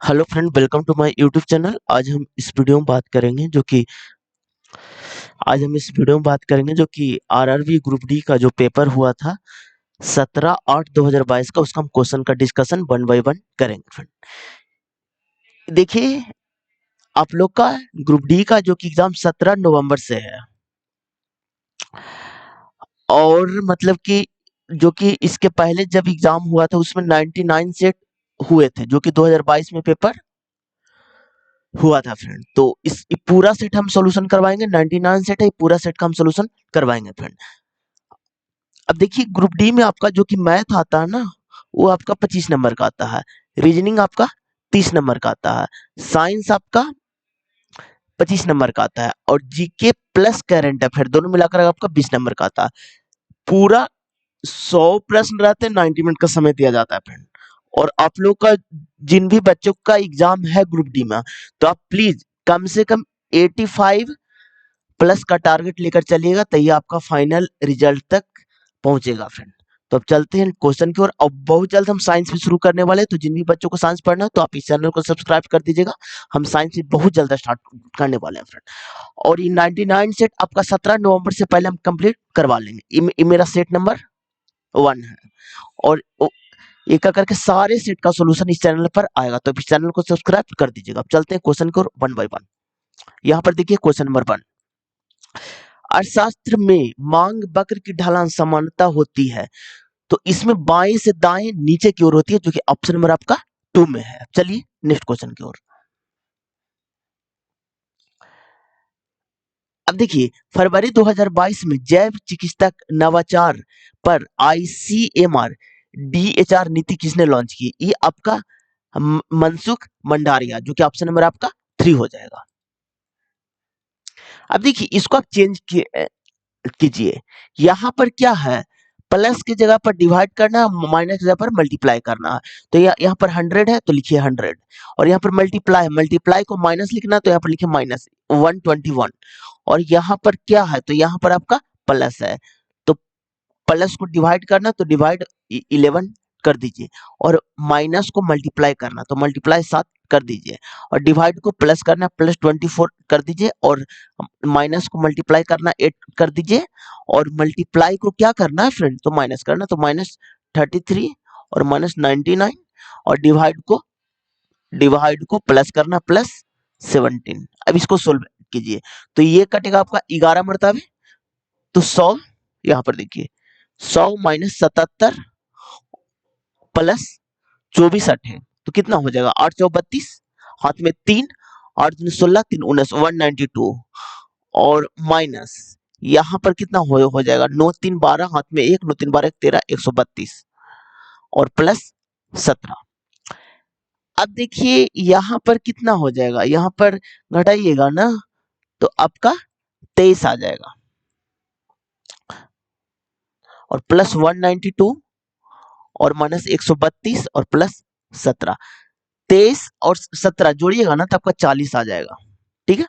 Hello friend, welcome to my YouTube channel. आज हम इस वीडियो में बात करेंगे जो कि आरआरबी ग्रुप डी का जो पेपर हुआ था 17/8/2022 का, उसका हम क्वेश्चन का डिस्कशन वन बाय वन करेंगे। फ्रेंड देखिए, आप लोग का ग्रुप डी का जो कि एग्जाम 17 नवंबर से है, और मतलब कि जो कि इसके पहले जब एग्जाम हुआ था उसमें 99 सेट हुए थे, जो कि 2022 में पेपर हुआ था। फ्रेंड तो इस पूरा सेट हम सॉल्यूशन करवाएंगे। 99 सेट है, पूरा सेट का हम सॉल्यूशन करवाएंगे। फ्रेंड अब देखिए, ग्रुप डी में आपका जो कि मैथ आता है ना, वो आपका 25 नंबर का आता है। रीजनिंग आपका 30 नंबर का आता है। साइंस आपका 25 नंबर का आता है, और जीके प्लस करंट अफेयर दोनों मिलाकर आपका 20 नंबर का आता है। पूरा 100 प्रश्न रहते हैं, 90 मिनट का समय दिया जाता है। फ्रेंड और आप लोग का जिन भी बच्चों का एग्जाम है ग्रुप डी में, तो आप प्लीज कम से कम 85 प्लस का टारगेट लेकर चलिएगा, तभी आपका फाइनल रिजल्ट तक पहुंचेगा। फ्रेंड तो अब चलते हैं क्वेश्चन की ओर। अब बहुत जल्द हम साइंस भी शुरू करने वाले हैं, तो जिन भी बच्चों को साइंस पढ़ना है तो आप इस चैनल को सब्सक्राइब कर दीजिएगा। हम साइंस भी बहुत जल्द स्टार्ट करने वाले हैं। फ्रेंड और ये 99 सेट आपका 17 नवंबर से पहले हम कंप्लीट करवा लेंगे। ये मेरा सेट नंबर 1 है, और एक एक करके सारे सेट का सॉल्यूशन इस चैनल पर आएगा, तो इस चैनल को सब्सक्राइब कर दीजिएगा। अब चलते हैं क्वेश्चन की ओर वन बाय वन। यहाँ पर देखिए क्वेश्चन नंबर 1। अर्थशास्त्र में मांग वक्र की ढलान समानता होती है, तो इसमें बाएं से दाएं नीचे की ओर होती है, जो कि ऑप्शन नंबर आपका 2 में है। चलिए नेक्स्ट क्वेश्चन की ओर। अब देखिए, फरवरी 2022 में जैव चिकित्सक नवाचार पर आईसीएमआर डीएचआर नीति किसने लॉन्च की? ये आपका मनसुख मंडारिया, जो कि ऑप्शन नंबर आपका 3 हो जाएगा। अब देखिए, इसको आप चेंज कीजिए। यहां पर क्या है, प्लस की जगह पर डिवाइड करना है, माइनस की जगह पर मल्टीप्लाई करना है। तो यहाँ पर 100 है तो लिखिए 100, और यहाँ पर मल्टीप्लाई है, मल्टीप्लाई को माइनस लिखना, तो यहाँ पर लिखिए माइनस 121। और यहाँ पर क्या है, तो यहाँ पर आपका प्लस है, तो प्लस को डिवाइड करना तो डिवाइड 11 कर दीजिए, और माइनस को मल्टीप्लाई करना तो मल्टीप्लाई 7 कर दीजिए, और डिवाइड को प्लस करना प्लस 24 कर दीजिए, और माइनस को मल्टीप्लाई करना 8 कर दीजिए, और मल्टीप्लाई को क्या करना है फ्रेंड, तो माइनस करना, तो माइनस 33 और माइनस 99, और डिवाइड को प्लस करना प्लस 17। अब इसको सोल्व कीजिए, तो ये कटेगा आपका 11 मरतबे, तो 100। यहाँ पर देखिए 100 माइनस 77 प्लस 24 है, तो कितना हो जाएगा, 8 चौ 32, हाथ में 3, 8 दूनी 16, 3 19, 192, और माइनस यहाँ पर कितना हो जाएगा, 9 3 12, हाथ में 1, 9 3 12 13, 132, और प्लस 17। अब देखिए यहाँ पर कितना हो जाएगा, यहाँ पर घटाइएगा ना, तो आपका 23 आ जाएगा, और प्लस 192, और माइनस 132, और प्लस 17। 23 और 17 जोड़िएगा ना तो आपका 40 आ जाएगा। ठीक है,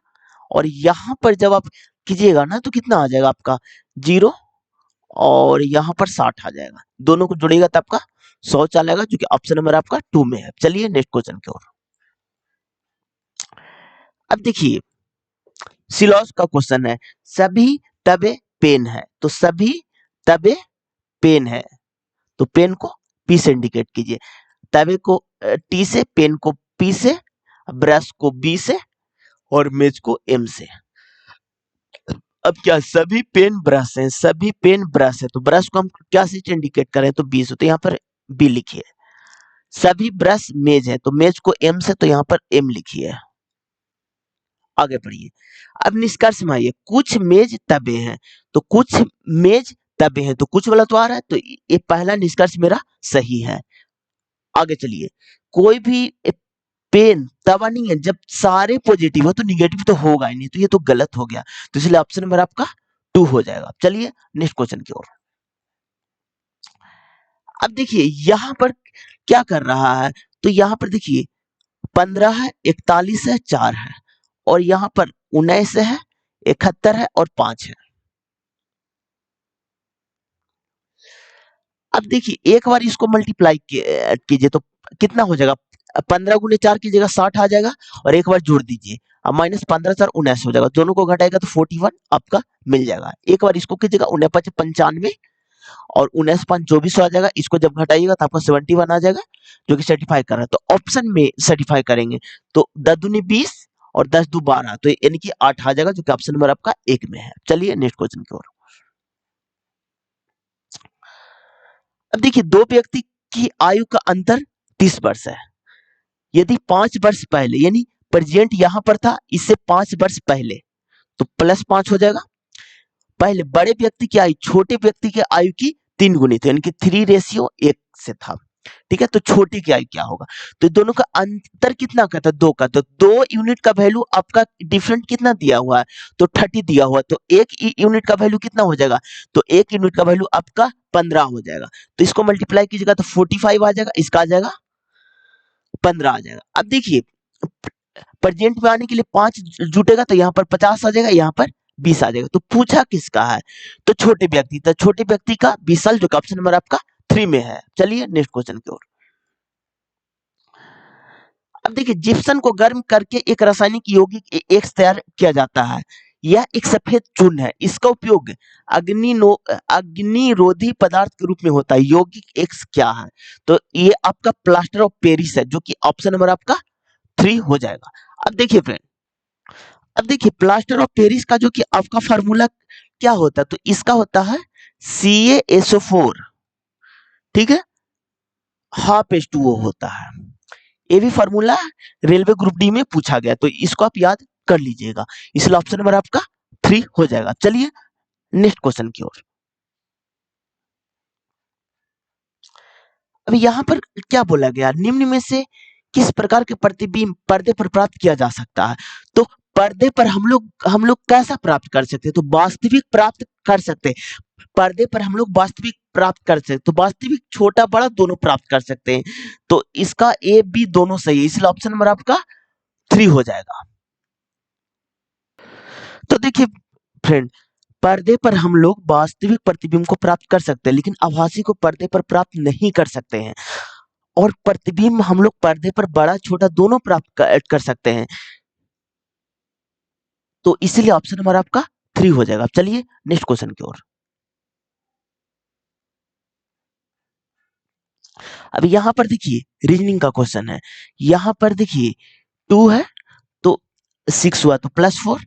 और यहां पर जब आप कीजिएगा ना तो कितना आ जाएगा आपका 0, और यहां पर 60 आ जाएगा। दोनों को जोड़िएगा तो आपका 100 चलेगा, जो कि ऑप्शन नंबर आपका 2 में है। चलिए नेक्स्ट क्वेश्चन की ओर। अब देखिए, सिलॉस का क्वेश्चन है, सभी तबे पेन है, तो सभी तबे पेन है, तो पेन को पी से इंडिकेट कीजिए। तबे को टी से, पेन को पी से, ब्रश को बी से, और मेज को एम से। अब क्या, सभी पेन ब्रश हैं, सभी पेन ब्रश है, तो ब्रश को हम क्या से इंडिकेट करें, तो बी से, तो यहाँ पर बी लिखिए। सभी ब्रश मेज है, तो मेज को एम से, तो यहाँ पर एम लिखिए। आगे बढ़िए। अब निष्कर्ष में आइए, कुछ मेज तबे हैं, तो कुछ मेज तबे हैं, तो कुछ वाला तो आ रहा है, तो ये पहला निष्कर्ष मेरा सही है। आगे चलिए, कोई भी पेन तवा नहीं है, जब सारे पॉजिटिव हो तो निगेटिव तो होगा ही नहीं, तो ये तो गलत हो गया, तो इसलिए ऑप्शन नंबर आपका 2 हो जाएगा। चलिए नेक्स्ट क्वेश्चन की ओर। अब देखिए यहां पर क्या कर रहा है, तो यहां पर देखिए 15 है, 41 है, 4 है, और यहां पर 19 है, 71 है, और 5 है। अब देखिए एक बार इसको मल्टीप्लाई कीजिए तो कितना हो जाएगा, 15 गुने 4 कीजिएगा 60 आ जाएगा और एक बार जोड़ दीजिए। अब माइनस 15 4 19 हो जाएगा, दोनों को घटाएगा तो 41 आपका मिल जाएगा। एक बार इसको कीजिएगा 19 95 और 19 5 24 आ जाएगा। इसको जब घटाइएगा तो आपका 71 आ जाएगा जो कि सर्टिफाई कर रहा है। तो ऑप्शन में सर्टिफाई करेंगे तो 10 दूनी 20 और 10 दू 12 तो यानी कि 8 आ जाएगा जो कि ऑप्शन नंबर आपका 1 में है। चलिए नेक्स्ट क्वेश्चन की ओर। अब देखिए दो व्यक्ति की आयु का अंतर 30 वर्ष है। यदि 5 वर्ष पहले यानी प्रेजेंट यहां पर था, इससे 5 वर्ष पहले तो प्लस 5 हो जाएगा। पहले बड़े व्यक्ति की आयु छोटे व्यक्ति की आयु की 3 गुनी थी, यानी कि 3:1 से था। ठीक है, तो छोटे की आयु क्या होगा? तो दोनों का अंतर कितना का था? 2 का। तो 2 यूनिट का वैल्यू आपका डिफरेंट कितना दिया हुआ है? तो 30 दिया हुआ है। तो 1 यूनिट का वैल्यू कितना हो जाएगा? तो 1 यूनिट का वैल्यू आपका 15 हो जाएगा। तो इसको मल्टीप्लाई कीजिएगा तो 45 आ जाएगा, इसका आ जाएगा 15 आ जाएगा। अब देखिए प्रेजेंट में आने के लिए 5 जुटेगा तो यहाँ पर 50 आ जाएगा, यहाँ पर 20 आ जाएगा। तो पूछा किसका है? तो छोटे व्यक्ति। तो छोटे व्यक्ति का 20 साल जो कि ऑप्शन नंबर आपका 3 में है। चलिए नेक्स्ट क्वेश्चन की ओर। अब देखिए जिप्सम को गर्म करके एक रासायनिक यौगिक एक्स तैयार किया जाता है। यह एक सफेद चूर्ण है। इसका उपयोग अग्निरोधी पदार्थ के रूप में होता है। यौगिक एक्स क्या है? तो ये आपका प्लास्टर ऑफ पेरिस है जो कि ऑप्शन नंबर आपका 3 हो जाएगा। अब देखिए फ्रेंड, अब देखिए प्लास्टर ऑफ पेरिस का जो कि आपका फार्मूला क्या होता है? तो इसका होता है CaSO4, ठीक है, हाफ H2O होता है। ये भी फार्मूला रेलवे ग्रुप डी में पूछा गया, तो इसको आप याद कर लीजिएगा। इसलिए ऑप्शन नंबर आपका 3 हो जाएगा। चलिए नेक्स्ट क्वेश्चन की ओर। अब यहाँ पर क्या बोला गया? निम्न में से किस प्रकार के प्रतिबिंब पर्दे पर प्राप्त किया जा सकता है? तो पर्दे पर हम लोग कैसा प्राप्त कर सकते हैं? तो वास्तविक प्राप्त कर सकते हैं। पर्दे पर हम लोग वास्तविक प्राप्त कर सकते हैं, तो वास्तविक छोटा बड़ा दोनों प्राप्त कर सकते हैं। तो इसका ए बी दोनों सही है, इसलिए ऑप्शन नंबर आपका 3 हो जाएगा। तो देखिए फ्रेंड, पर्दे पर हम लोग वास्तविक प्रतिबिंब को प्राप्त कर सकते हैं लेकिन आभासी को पर्दे पर प्राप्त नहीं कर सकते हैं। और प्रतिबिंब हम लोग पर्दे पर बड़ा छोटा दोनों प्राप्त कर सकते हैं। तो इसीलिए ऑप्शन नंबर आपका 3 हो जाएगा। चलिए नेक्स्ट क्वेश्चन की ओर। अब यहां पर देखिए रीजनिंग का क्वेश्चन है। यहां पर देखिए 2 है तो 6 हुआ तो +4।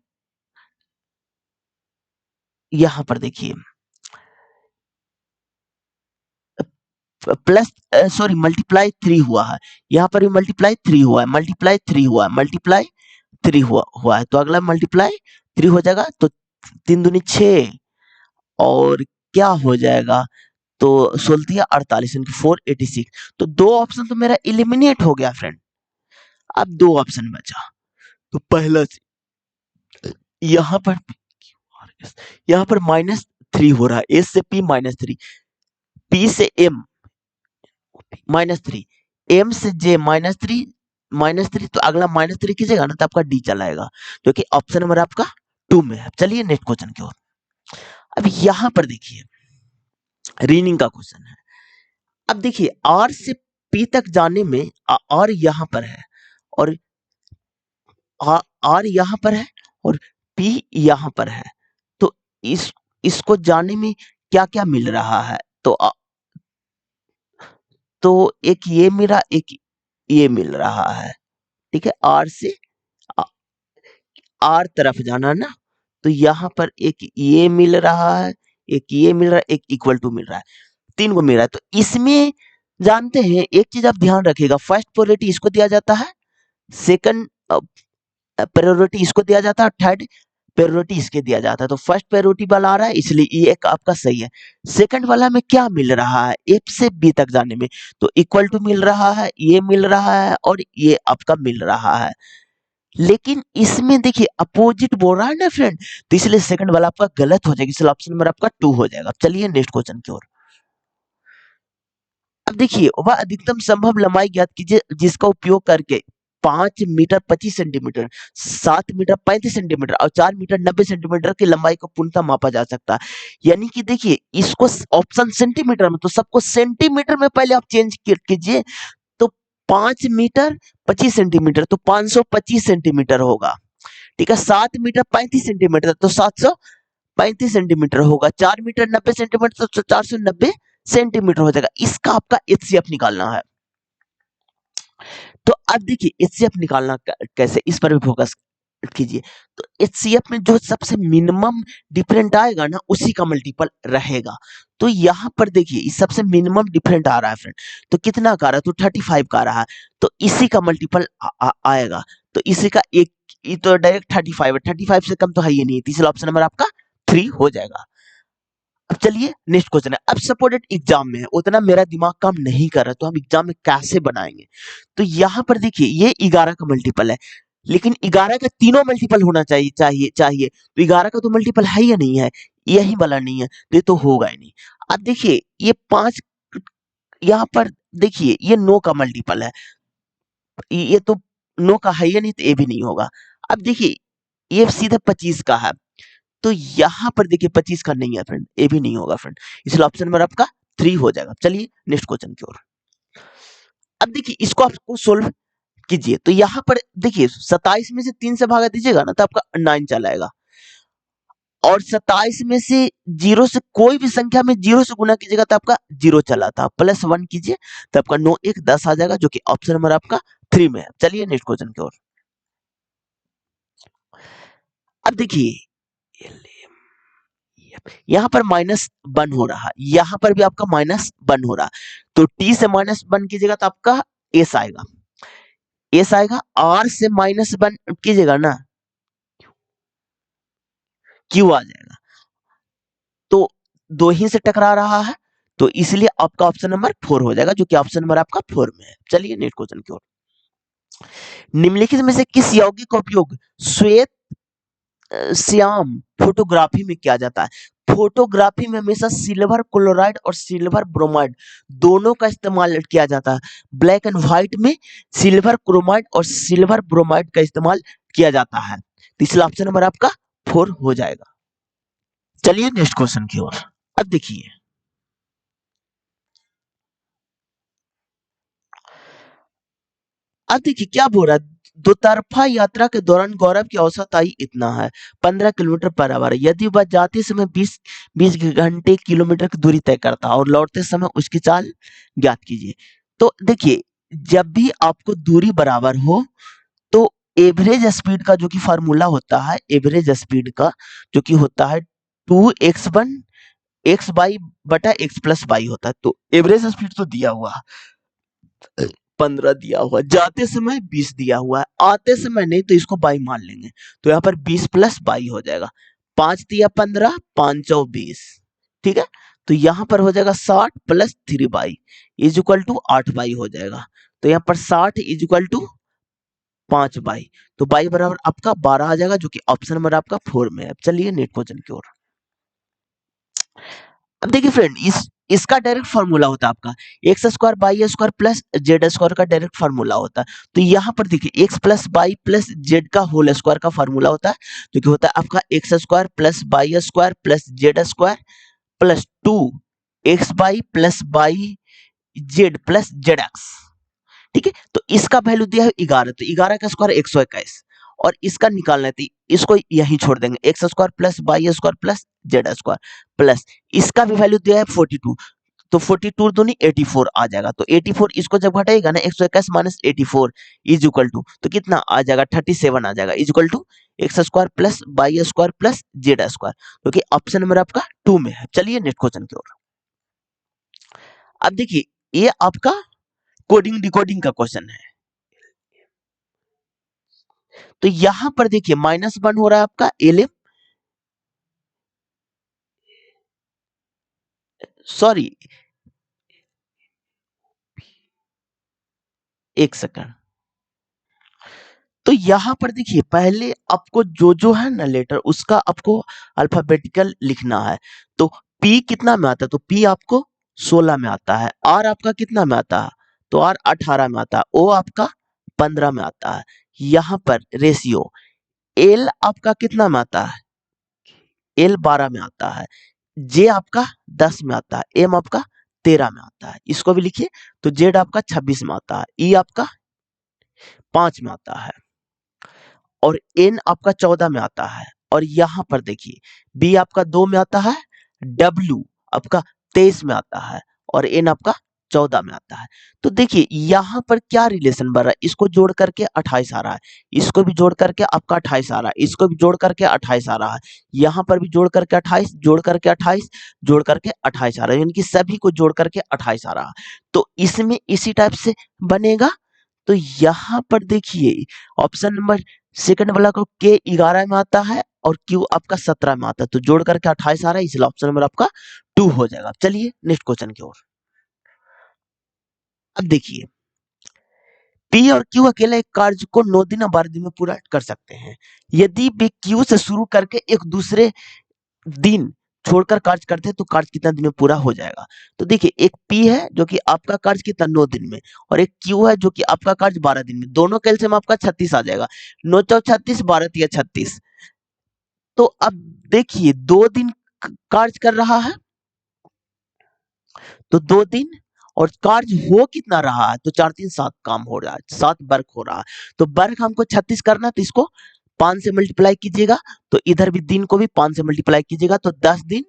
यहां पर देखिए प्लस सॉरी मल्टीप्लाई 3 हुआ है। यहाँ पर भी मल्टीप्लाई 3 हुआ है, मल्टीप्लाई 3 हुआ है, मल्टीप्लाई 3 हुआ है। तो अगला मल्टीप्लाई 3 हो जाएगा। तो 3 दूनी 6 और क्या हो जाएगा? तो 16 48 यानी कि 486। तो दो ऑप्शन तो मेरा इलिमिनेट हो गया फ्रेंड। अब दो ऑप्शन बचा। तो पहला यहाँ पर -3 हो रहा है। एस से पी -3, पी से एम -3, एम से जे -3 तो अगला -3 कीजिएगा ना तो आपका डी चला आएगा जो कि ऑप्शन नंबर आपका 2 में है। चलिए नेक्स्ट क्वेश्चन की ओर। अब यहां पर देखिए रीनिंग का क्वेश्चन है। अब देखिए आर से पी तक जाने में आर यहां पर है और आर यहां पर है और पी यहां पर है। तो इसको जाने में क्या क्या मिल रहा है? तो एक ये मिला, एक ये मिल रहा है। ठीक है, आर से आर तरफ जाना ना, तो यहाँ पर एक ये मिल रहा है, एक ये मिल रहा है, एक इक्वल टू मिल रहा है, 3 को मिल रहा है। तो इसमें जानते हैं एक चीज आप ध्यान रखिएगा, फर्स्ट प्रायोरिटी इसको दिया जाता है, सेकंड प्रायोरिटी इसको दिया जाता है, थर्ड प्रायोरिटी इसके दिया जाता है। तो फर्स्ट प्रायोरिटी वाला आ रहा है इसलिए ये एक आपका सही है। सेकंड वाला में क्या मिल रहा है? एफ से बी तक जाने में तो इक्वल टू मिल रहा है, ये मिल रहा है और ये आपका मिल रहा है। लेकिन इसमें देखिए अपोजिट बोल रहा है ना फ्रेंड, तो इसलिए सेकंड वाला आपका गलत हो जाएगा, इसलिए ऑप्शन नंबर आपका 2 हो जाएगा। चलिए नेक्स्ट क्वेश्चन की ओर। अब देखिए वह अधिकतम संभव लंबाई ज्ञात कीजिए जिसका उपयोग करके 5 मीटर 25 सेंटीमीटर, 7 मीटर 35 सेंटीमीटर और 4 मीटर 90 सेंटीमीटर की लंबाई को पूर्णतः मापा जा सकता है। यानी कि देखिए इसको ऑप्शन सेंटीमीटर में, तो सबको सेंटीमीटर में पहले आप चेंज कीजिए। तो 5 मीटर 25 सेंटीमीटर तो 525 सेंटीमीटर होगा। ठीक है, 7 मीटर 35 सेंटीमीटर तो 735 सेंटीमीटर होगा। 4 मीटर 90 सेंटीमीटर तो 490 सेंटीमीटर हो जाएगा। इसका आपका एचसीएफ निकालना है। तो अब देखिए एचसीएफ निकालना कैसे, इस पर भी फोकस कीजिए। तो एचसीएफ में जो सबसे मिनिमम डिफरेंट आएगा ना, उसी का मल्टीपल रहेगा। तो यहाँ पर देखिए इस सबसे मिनिमम डिफरेंट आ रहा है फ्रेंड, तो कितना का आ रहा है, तो 35 का आ रहा है, तो इसी का मल्टीपल आएगा। तो इसी का एक, ये तो डायरेक्ट 35 है, 35 से कम तो है ही नहीं, तीसरा ऑप्शन नंबर आपका 3 हो जाएगा। अब चलिए नेक्स्ट क्वेश्चन है। अब सपोर्टेड एग्जाम में है, उतना मेरा दिमाग काम नहीं कर रहा, तो हम एग्जाम में कैसे बनाएंगे। तो यहाँ पर देखिए ये 11 का मल्टीपल है, लेकिन 11 का तीनों मल्टीपल होना चाहिए। तो 11 का तो मल्टीपल है या नहीं है, यही वाला नहीं है, तो ये तो होगा ही नहीं। अब देखिए ये 5, यहाँ पर देखिए ये 9 का मल्टीपल है, ये तो 9 का है या नहीं, तो ये भी नहीं होगा। अब देखिए ये सीधे 25 का है, तो यहाँ पर देखिए 25 का नहीं है फ्रेंड, ये भी नहीं होगा फ्रेंड, इसलिए ऑप्शन नंबर आपका 3 हो जाएगा। चलिए नेक्स्ट क्वेश्चन की ओर। अब देखिए इसको आपको सोल्व कीजिए। तो यहाँ पर देखिए 27 में से 3 से भागा दीजिएगा ना, तो आपका 9 चला आएगा। और 27 में से 0 से कोई भी संख्या में 0 से गुना कीजिएगा तो आपका 0 चला था, +1 कीजिए तो आपका 9 1 10 आ जाएगा, जो कि ऑप्शन नंबर आपका 3 में है। चलिए नेक्स्ट क्वेश्चन की ओर। अब देखिए यहाँ पर -1 हो रहा है, यहाँ पर भी आपका -1 हो रहा, तो t से -1 कीजिएगा तो आपका s आएगा, r से -1 कीजिएगा ना q आ जाएगा। तो दो ही से टकरा रहा है, तो इसलिए आपका ऑप्शन नंबर 4 हो जाएगा, जो कि ऑप्शन नंबर आपका 4 में है। चलिए नेक्स्ट क्वेश्चन की ओर। निम्नलिखित में से किस यौगिक का उपयोग श्वेत श्याम फोटोग्राफी में किया जाता है। फोटोग्राफी में हमेशा सिल्वर क्लोराइड और सिल्वर ब्रोमाइड दोनों का इस्तेमाल किया जाता है। ब्लैक एंड व्हाइट में सिल्वर क्रोमाइड और सिल्वर ब्रोमाइड का इस्तेमाल किया जाता है। तीसरा ऑप्शन नंबर आपका 4 हो जाएगा। चलिए नेक्स्ट क्वेश्चन की ओर। अब देखिए क्या बोल रहा है, दो तरफा यात्रा के दौरान गौरव की औसत आयु इतना है, 15 किलोमीटर पर आवर। यदि वह जाते समय 20 घंटे किलोमीटर की दूरी तय करता और लौटते समय उसकी चाल ज्ञात कीजिए। तो देखिए जब भी आपको दूरी बराबर हो, तो एवरेज स्पीड का जो कि फार्मूला होता है, एवरेज स्पीड का जो कि होता है 2x1 x बाई बटा x प्लस बाई होता है। तो एवरेज स्पीड तो दिया हुआ 15 दिया हुआ, जाते समय 20 दिया हुआ है, आते समय नहीं, तो इसको बाई मान लेंगे, तो यहाँ पर 20 प्लस बाई हो जाएगा। 5 दिया 15, 5 चौ 20, ठीक है। तो यहाँ पर हो जाएगा 60 plus 3 y is equal to 8 y हो जाएगा। तो यहाँ पर 60 इज इक्वल टू 5 बाई, तो बाई बराबर आपका 12 आ जाएगा, जो कि ऑप्शन नंबर आपका 4 में है। चलिए नेक्स्ट क्वेश्चन की ओर। अब देखिए फ्रेंड इसका डायरेक्ट फार्मूला होता है आपका x square by square plus z square का डायरेक्ट फार्मूला होता है। तो यहाँ पर देखिए x plus by plus Z का होल स्क्वायर का फार्मूला होता है, जो कि होता है आपका x square plus y square plus z square plus 2 x by plus by Z plus Z x. ठीक है, तो इसका वैल्यू दिया है 11, तो 11 का स्क्वायर 121, और इसका निकालना है तो इसको यहीं छोड़ देंगे, x square plus y square plus z square plus इसका भी वैल्यू दिया है 42, तो 42 दूनी 84 आ जाएगा। तो 84 इसको जब घटाएगा ना 121 माइनस 84 इज इक्वल टू, तो कितना आ जाएगा 37 आ जाएगा, is equal to x square plus y square plus z square, क्योंकि ऑप्शन नंबर आपका 2 में है। चलिए नेक्स्ट क्वेश्चन की ओर। अब देखिए ये आपका कोडिंग डिकोडिंग का क्वेश्चन है। तो यहां पर देखिए -1 हो रहा है आपका एलएम, सॉरी एक सेकंड। तो यहां पर देखिए पहले आपको जो है ना लेटर, उसका आपको अल्फाबेटिकल लिखना है। तो पी कितना में आता है, तो पी आपको 16 में आता है। आर आपका कितना में आता है, तो आर 18 में आता है। ओ आपका 15 में आता है। यहां पर रेशियो एल आपका कितना में आता है, एल 12 में आता है। जे आपका 10 में आता है। एम आपका 13 में आता है, इसको भी लिखिए। तो जेड आपका 26 में आता है, ई आपका 5 में आता है, और एन आपका 14 में आता है। और यहां पर देखिए बी आपका 2 में आता है, डब्ल्यू आपका 23 में आता है, और एन आपका 14 में आता है। तो देखिए यहां पर क्या रिलेशन बन रहा है, इसको जोड़ करके 28 आ रहा है, इसको भी जोड़ करके आपका 28 आ रहा है, इसको भी जोड़ करके 28 आ रहा है, यहां पर भी जोड़ करके 28, जोड़ करके 28, जोड़ करके 28 आ रहा है, यानी कि सभी को जोड़ करके 28 आ रहा है। तो इसमें इसी टाइप से बनेगा। तो यहां पर देखिए ऑप्शन नंबर सेकंड वाला को के 11 में आता है और क्यू आपका 17 में आता है, तो जोड़ करके 28 आ रहा है, इसलिए ऑप्शन नंबर आपका 2 हो जाएगा। चलिए नेक्स्ट क्वेश्चन की ओर। अब देखिए पी और क्यू अकेले एक कार्य को 9 दिन और 12 दिन में पूरा कर सकते हैं। यदि वे क्यू से शुरू करके एक दूसरे दिन छोड़कर कार्य करते हैं तो कार्य कितना दिन में पूरा हो जाएगा। तो देखिए एक पी है जो कि आपका कार्य कितना 9 दिन में, और एक क्यू है जो कि आपका कार्य 12 दिन में, दोनों का एलसीएम आपका 36 आ जाएगा। 9 चौ 36, 12 तिया 36। तो अब देखिए 2 दिन कार्य कर रहा है, तो 2 दिन, और कार्य हो कितना रहा है, तो 4 3 7 काम हो रहा है, 7 वर्क हो रहा है। तो वर्क हमको 36 करना है, तो इसको 5 से मल्टीप्लाई कीजिएगा, तो इधर भी दिन को भी 5 से मल्टीप्लाई कीजिएगा, तो 10 दिन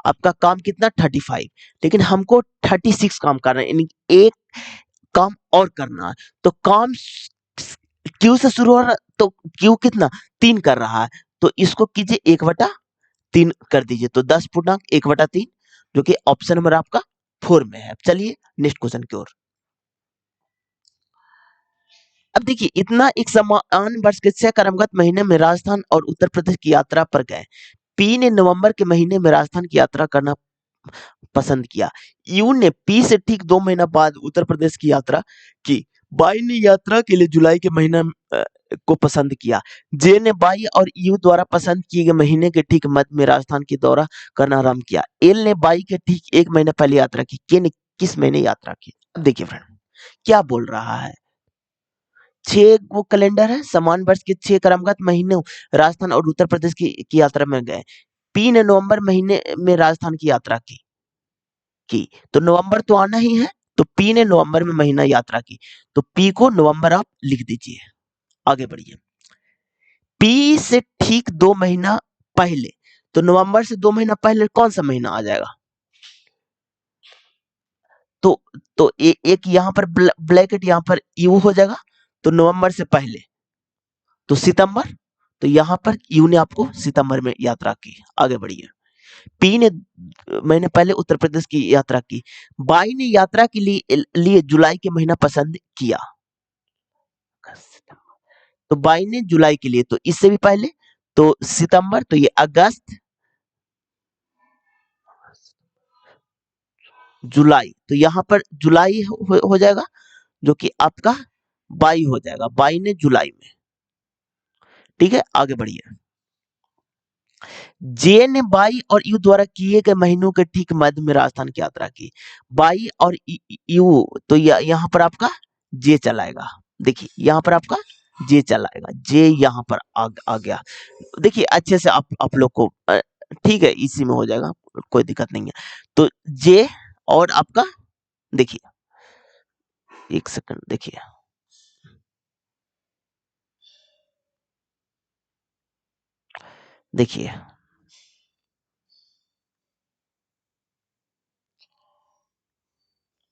आपका काम कितना 35, लेकिन हमको 36 काम करना है, यानी एक काम और करना है। तो काम क्यू से शुरू हो रहा, तो क्यू कितना 3 कर रहा है, तो इसको कीजिए 1/3 कर दीजिए, तो 10 पूर्णांक 1/3, जो कि ऑप्शन नंबर आपका 4 में है। चलिए नेक्स्ट क्वेश्चन की ओर। अब देखिए इतना एक समान वर्ष के 6 क्रमगत महीने में राजस्थान और उत्तर प्रदेश की यात्रा पर गए। पी ने नवंबर के महीने में राजस्थान की यात्रा करना पसंद किया। यू ने पी से ठीक 2 महीना बाद उत्तर प्रदेश की यात्रा की। बाई ने यात्रा के लिए जुलाई के महीना को पसंद किया। जे ने बाई और यू द्वारा पसंद किए गए महीने के ठीक मध्य में राजस्थान की दौरा करना आरंभ किया। एल ने बाई के ठीक 1 महीने पहले यात्रा की। के ने किस महीने यात्रा की। अब देखिए फ्रेंड क्या बोल रहा है, 6 वो कैलेंडर है, समान वर्ष के 6 क्रमगत महीनों राजस्थान और उत्तर प्रदेश की यात्रा में गए। पी ने नवंबर महीने में राजस्थान की यात्रा की, तो नवंबर तो आना ही है, तो पी ने नवंबर में महीना यात्रा की, तो पी को नवंबर आप लिख दीजिए। आगे बढ़िए, पी से ठीक 2 महीना पहले, तो नवंबर से 2 महीना पहले कौन सा महीना आ जाएगा, तो एक यहाँ पर ब्रैकेट यहाँ पर यू हो जाएगा, तो नवंबर से पहले तो सितंबर, तो यहाँ पर यू ने आपको सितंबर में यात्रा की। आगे बढ़िए, पी ने मैंने पहले उत्तर प्रदेश की यात्रा की। बाई ने यात्रा के लिए जुलाई के महीना पसंद किया। तो बाई ने जुलाई के लिए, तो इससे भी पहले तो सितंबर, तो ये अगस्त जुलाई, तो यहाँ पर जुलाई हो जाएगा, जो कि आपका बाई हो जाएगा, बाई ने जुलाई में। ठीक है आगे बढ़िए, जे ने बाई और यू द्वारा किए गए महीनों के ठीक मध्य में राजस्थान की यात्रा की। बाई और यू, तो यहाँ पर आपका जे चलाएगा। देखिए यहाँ पर आपका जे चलाएगा, जे यहाँ पर आ गया। देखिए अच्छे से आप लोग को ठीक है इसी में हो जाएगा, कोई दिक्कत नहीं है। तो जे और आपका देखिए, एक सेकंड देखिए, देखिए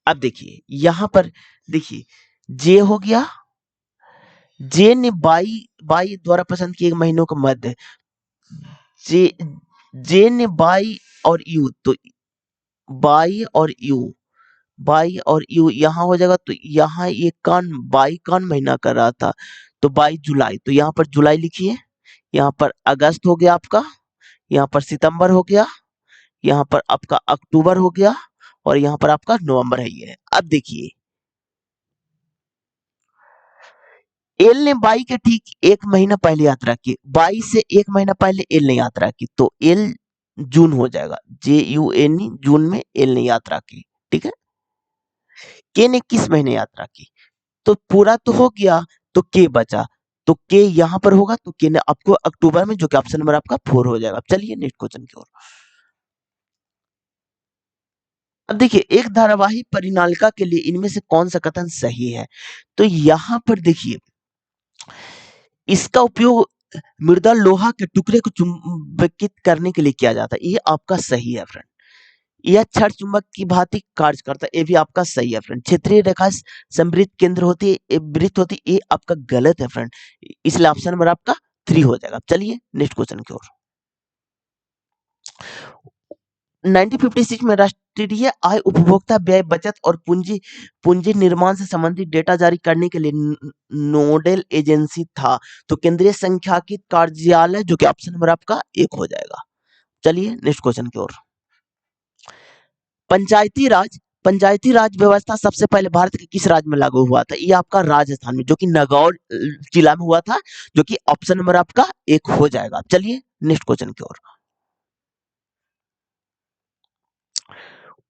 अब देखिए यहां पर देखिए जे हो गया, जे ने बाई बाई द्वारा पसंद किए गए महीनों का मध्य, जे जे ने बाई और यू, तो बाई और यू, बाई और यू यहाँ हो जाएगा, तो यहाँ ये कौन बाई कौन महीना कर रहा था, तो बाई जुलाई, तो यहाँ पर जुलाई लिखिए, यहाँ पर अगस्त हो गया आपका, यहाँ पर सितंबर हो गया, यहाँ पर आपका अक्टूबर हो गया, और यहाँ पर आपका नवंबर है ये। अब देखिए एल ने बाई के ठीक 1 महीना पहले यात्रा की, बाई से 1 महीना पहले एल ने यात्रा की, तो एल जून हो जाएगा, JUN जून में एल ने यात्रा की। ठीक है, के ने किस महीने यात्रा की, तो पूरा तो हो गया, तो के बचा, तो के यहाँ पर होगा, तो के ने आपको अक्टूबर में, जो कि ऑप्शन नंबर आपका 4 हो जाएगा। चलिए नेक्स्ट क्वेश्चन की ओर। अब देखिए एक धारावाही परिनालिका के लिए इनमें से कौन सा कथन सही है? तो यहाँ पर देखिए इसका उपयोग मृदा लोहा के टुकड़े को चुंबकित करने के लिए किया जाता है। ये आपका सही है फ्रेंड। यह क्षण चुंबक की भांति कार्य करता है। ये भी आपका सही है फ्रेंड। क्षेत्रीय रेखा समृद्ध केंद्र होती है, वृत्त होती है। ये आपका गलत है फ्रेंड। इसलिए ऑप्शन नंबर आपका 3 हो जाएगा। चलिए नेक्स्ट क्वेश्चन की ओर। 1956 में राष्ट्रीय आय, उपभोक्ता व्यय, बचत और पूंजी पूंजी निर्माण से संबंधित डेटा जारी करने के लिए नोडल एजेंसी था। तो केंद्रीय सांख्यिकी कार्यालय, जो कि ऑप्शन नंबर आपका 1 हो जाएगा। चलिए नेक्स्ट क्वेश्चन की ओर। पंचायती राज पंचायती राज व्यवस्था सबसे पहले भारत के किस राज्य में लागू हुआ था? ये आपका राजस्थान में, जो कि नागौर जिला में हुआ था, जो कि ऑप्शन नंबर आपका 1 हो जाएगा। चलिए नेक्स्ट क्वेश्चन की ओर।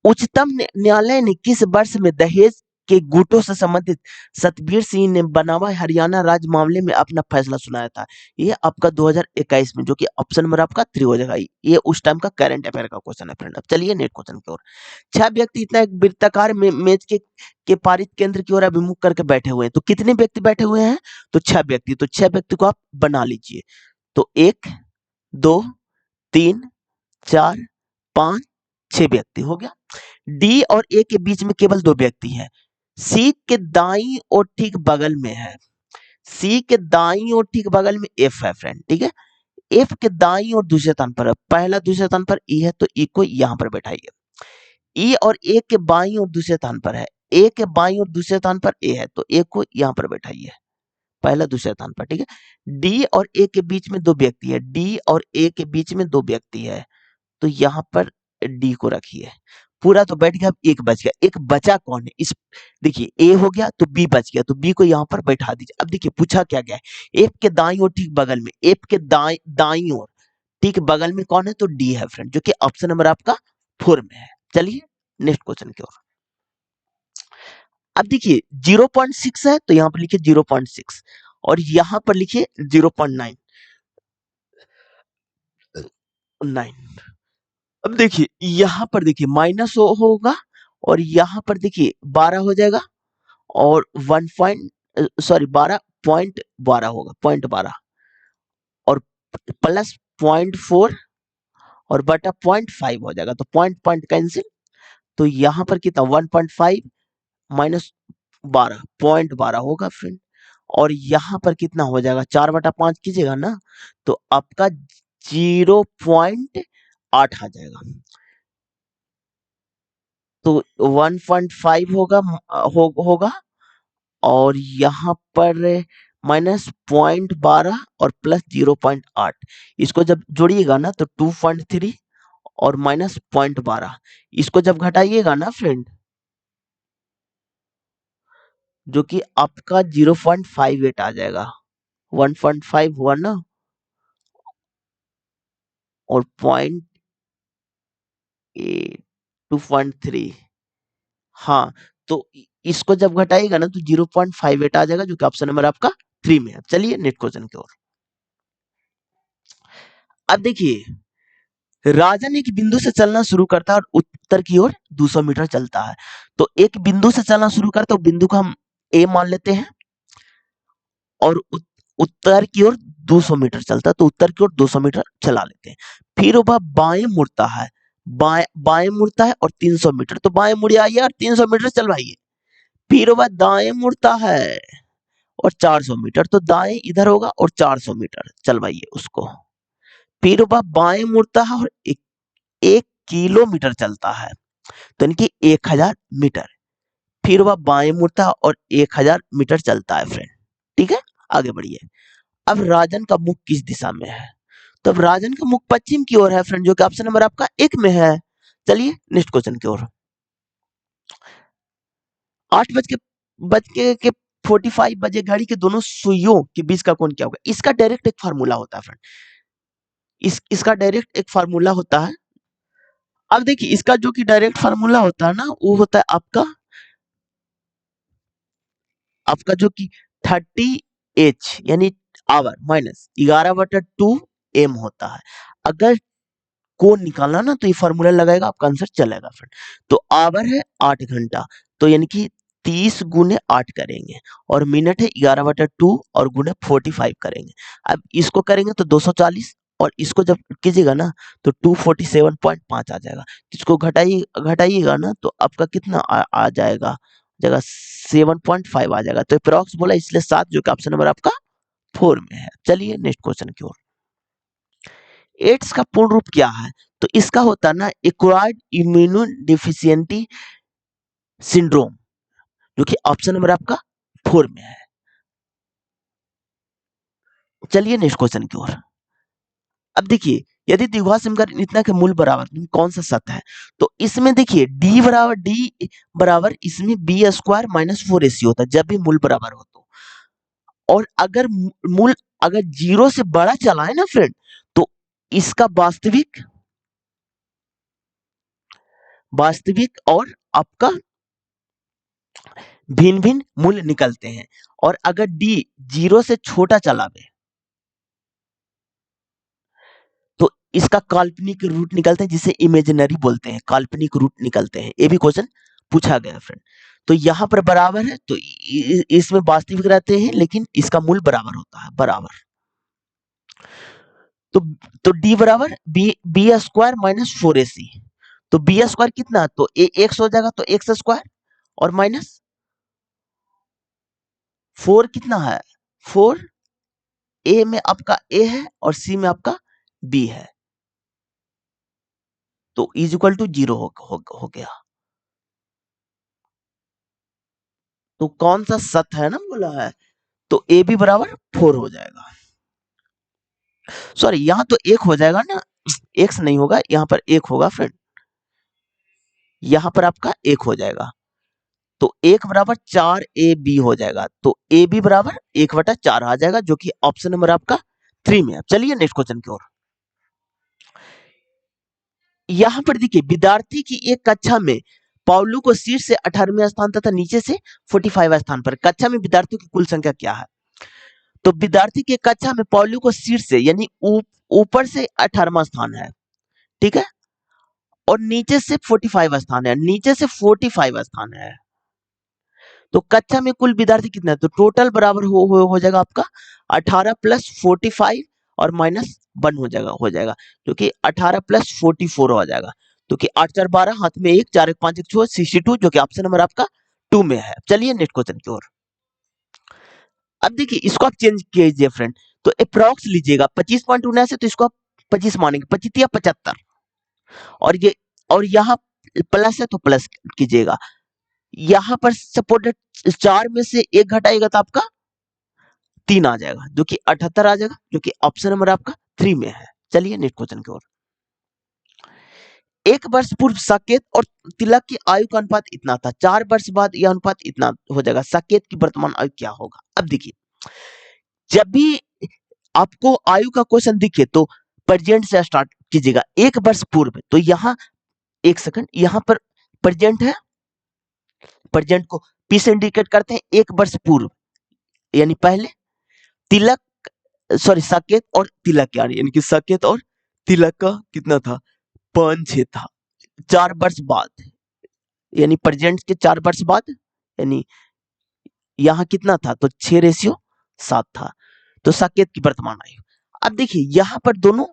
उच्चतम न्यायालय ने किस वर्ष में दहेज के गुटों से संबंधित सतबीर सिंह ने बनावा हरियाणा राज्य मामले में अपना फैसला सुनाया था? ये आपका 2021 में, जो कि ऑप्शन नंबर आपका 3 हो जाएगा। ये उस टाइम का करंट अफेयर का क्वेश्चन है फ्रेंड। अब चलिए नेक्स्ट क्वेश्चन की ओर। 6 व्यक्ति इतना एक वृत्ताकार में मेज के पारित केंद्र की ओर अभिमुख करके बैठे हुए हैं। तो कितने व्यक्ति बैठे हुए हैं? तो 6 व्यक्ति। तो 6 व्यक्ति को आप बना लीजिए। तो 1 2 3 4 5 6 व्यक्ति हो गया। डी और ए के बीच में केवल 2 व्यक्ति हैं। सी के दाईं और ठीक बगल में है, सी के दाईं और ठीक बगल में एफ है फ्रेंड। ठीक है, एफ के दाईं और दूसरे स्थान पर है, पहला दूसरे स्थान पर ई है, तो ई को यहां पर बैठाइए। ई और ए के बाईं और दूसरे स्थान पर है, ए के बाईं और दूसरे स्थान पर ए है, तो ए को यहां पर बैठाइए, पहला दूसरे स्थान पर। ठीक है, डी और ए के बीच में 2 व्यक्ति है, डी और ए के बीच में 2 व्यक्ति है, तो यहां पर डी को रखिए। पूरा तो बैठ गया, अब एक बच गया। एक बचा कौन है? इस देखिए ए हो गया तो बी बच गया, तो बी को यहां पर बैठा दीजिए। अब देखिए पूछा क्या गया है, एफ के दाईं ओर ठीक बगल में, एफ के दाईं ओर ठीक बगल में कौन है? तो डी है फ्रेंड, जो कि ऑप्शन नंबर आपका 4 में है। चलिए नेक्स्ट क्वेश्चन की ओर। अब देखिए 0.6 है, तो यहां पर लिखिए 0.6 और यहां पर लिखिए 0.9। अब देखिए यहां पर देखिए माइनस होगा और यहां पर देखिए 12 हो जाएगा और 12.12 होगा, 0.12 और प्लस 0.4 और बटा 0.5 हो जाएगा, तो पॉइंट पॉइंट कैंसिल। तो यहां पर कितना 1.5 माइनस 12 0.12 होगा फ्रेंड। और यहां पर कितना हो जाएगा 4/5 कीजिएगा ना, तो आपका 0.8 आ जाएगा, तो 1.5 होगा और यहाँ पर -0.12 और प्लस 0.8, इसको जब जोड़िएगा ना तो 2.3 और -0.12, इसको जब घटाइएगा ना फ्रेंड, जो कि आपका 0.58 आ जाएगा। 1.5 हुआ ना और 2.3, हाँ, तो इसको जब घटाइएगा ना तो 0.58 आ जाएगा, जो कि ऑप्शन नंबर आपका 3 में है। चलिए नेक्स्ट क्वेश्चन की ओर। अब देखिए राजन एक बिंदु से चलना शुरू करता है और उत्तर की ओर 200 मीटर चलता है। तो एक बिंदु से चलना शुरू करता है, बिंदु को हम ए मान लेते हैं और उत्तर की ओर 200 मीटर चलता है, तो उत्तर की ओर 200 मीटर चला लेते हैं। फिर वह बाएं मुड़ता है, बाएं मुड़ता है और 300 मीटर, तो बाएं मुड़े आइए और 300 मीटर चलवाइए। फिर वह दाएं मुड़ता है और 400 मीटर, तो दाएं इधर होगा और 400 मीटर चलवाइए उसको। फिर वह बाएं मुड़ता है और 1 किलोमीटर चलता है, तो इनकी 1000 मीटर। फिर वह बाएं मुड़ता है और 1000 मीटर चलता है फ्रेंड। ठीक है, आगे बढ़िए। अब राजन का मुख किस दिशा में है? तो अब राजन का मुख पश्चिम की ओर है फ्रेंड, जो कि ऑप्शन नंबर आपका 1 में है। चलिए नेक्स्ट क्वेश्चन की ओर। 8 बज के 45 बजे घड़ी के दोनों सुइयों के बीच का कोण क्या होगा? इसका डायरेक्ट एक फार्मूला होता है फ्रेंड, इसका डायरेक्ट एक फार्मूला होता है। अब देखिए इसका जो कि डायरेक्ट फार्मूला होता है ना, वो होता है आपका जो कि 30H यानी आवर माइनस 11/2 M होता है। अगर कोण निकालना ना, तो ये फॉर्मूला लगाएगा, आपका आंसर चलेगा फ्रेंड। तो आवर है 8 घंटा, तो यानी कि 30 गुने 8 करेंगे, और मिनट है 11/2 और गुने 45 करेंगे। अब इसको करेंगे तो 240, और इसको जब कीजिएगा ना तो 247.5 आ जाएगा। इसको घटाइएगा ना तो आपका कितना आ जाएगा, जगह 7.5 आ जाएगा। तो अप्रॉक्स बोला इसलिए 7, जो कि ऑप्शन नंबर आपका 4 में है। चलिए नेक्स्ट क्वेश्चन की ओर। एड्स का पूर्ण रूप क्या है? तो इसका होता है ना एक्वायर्ड इम्यूनो डिफिशियंटी सिंड्रोम, जो कि ऑप्शन नंबर आपका 4 में है। चलिए नेक्स्ट क्वेश्चन की ओर। अब देखिए, यदि द्विघात समीकरण इतना के मूल बराबर, कौन सा सत्य है? तो इसमें देखिए डी बराबर इसमें बी स्क्वायर माइनस 4ac होता है जब भी मूल बराबर हो तो। और अगर मूल अगर 0 से बड़ा चला है ना फ्रेंड, तो इसका वास्तविक और आपका भिन्न भिन्न मूल्य निकलते हैं। और अगर डी 0 से छोटा चलावे तो इसका काल्पनिक रूट निकलते हैं, जिसे इमेजिनरी बोलते हैं, काल्पनिक रूट निकलते हैं। ये भी क्वेश्चन पूछा गया फ्रेंड। तो यहाँ पर बराबर है तो इसमें वास्तविक रहते हैं, लेकिन इसका मूल बराबर होता है, बराबर। तो डी बराबर बी स्क्वायर माइनस 4ac। तो बी स्क्वायर कितना, तो एक्स हो जाएगा, तो एक्स स्क्वायर और माइनस 4 कितना है, 4 ए में आपका ए है और सी में आपका बी है, तो इज इक्वल टू 0 हो गया। तो कौन सा सत्य है ना बोला है, तो ए बी बराबर 4 हो जाएगा। सॉरी, यहां तो 1 हो जाएगा ना, एक्स नहीं होगा, यहां पर 1 होगा फ्रेंड, यहां पर आपका 1 हो जाएगा। तो 1 बराबर 4ab हो जाएगा, तो ए बी बराबर 1/4 आ जाएगा, जो कि ऑप्शन नंबर आपका 3 में है। चलिए नेक्स्ट क्वेश्चन की ओर। यहां पर देखिए, विद्यार्थी की एक कक्षा में पाउलू को शीर्ष से 18वें स्थान तथा नीचे से 45वें स्थान पर, कक्षा में विद्यार्थियों की कुल संख्या क्या है? तो विद्यार्थी की कक्षा में पाउलू को शीर्ष से यानी ऊपर से 18वां स्थान है, ठीक है, और नीचे से 45 स्थान है, नीचे से 45 स्थान है। तो कक्षा में कुल विद्यार्थी कितना है, तो टोटल बराबर हो जाएगा आपका 18 प्लस 45 और माइनस 1 हो जाएगा, जो कि 18 प्लस 44 हो जाएगा। तो कि 8 4 12, हाथ में 1, 4 1 5 1 6 62, जो कि ऑप्शन नंबर आपका 2 में है। चलिए नेक्स्ट क्वेश्चन की ओर। अब देखिए, इसको आप चेंज कीजिए फ्रेंड, तो अप्रॉक्स लीजिएगा 25.19 है, तो इसको आप 25 मानेंगे, 25 या 75, और यहाँ प्लस है तो प्लस कीजिएगा। यहाँ पर सपोर्टेड 4 में से 1 घटाएगा तो आपका 3 आ जाएगा, जो कि 78 आ जाएगा, जो कि ऑप्शन नंबर आपका 3 में है। चलिए नेक्स्ट क्वेश्चन की ओर। 1 वर्ष पूर्व साकेत और तिलक की आयु का अनुपात इतना था, 4 वर्ष बाद यह अनुपात इतना हो जाएगा, साकेत की वर्तमान आयु क्या होगा? अब देखिए, जब भी आपको आयु का क्वेश्चन दिखे तो प्रेजेंट से स्टार्ट कीजिएगा। 1 वर्ष पूर्व, तो यहाँ 1 सेकंड, यहाँ पर प्रेजेंट है, प्रेजेंट को पी से इंडिकेट करते हैं, 1 वर्ष पूर्व यानी पहले, तिलक साकेत और तिलक यानी कि साकेत और तिलक का कितना था, 5 6 था। 4 वर्ष बाद यानी प्रेजेंट के 4 वर्ष बाद, यानी यहाँ कितना था, तो 6:7 था। तो साकेत की वर्तमान आयु। अब देखिए, यहाँ पर दोनों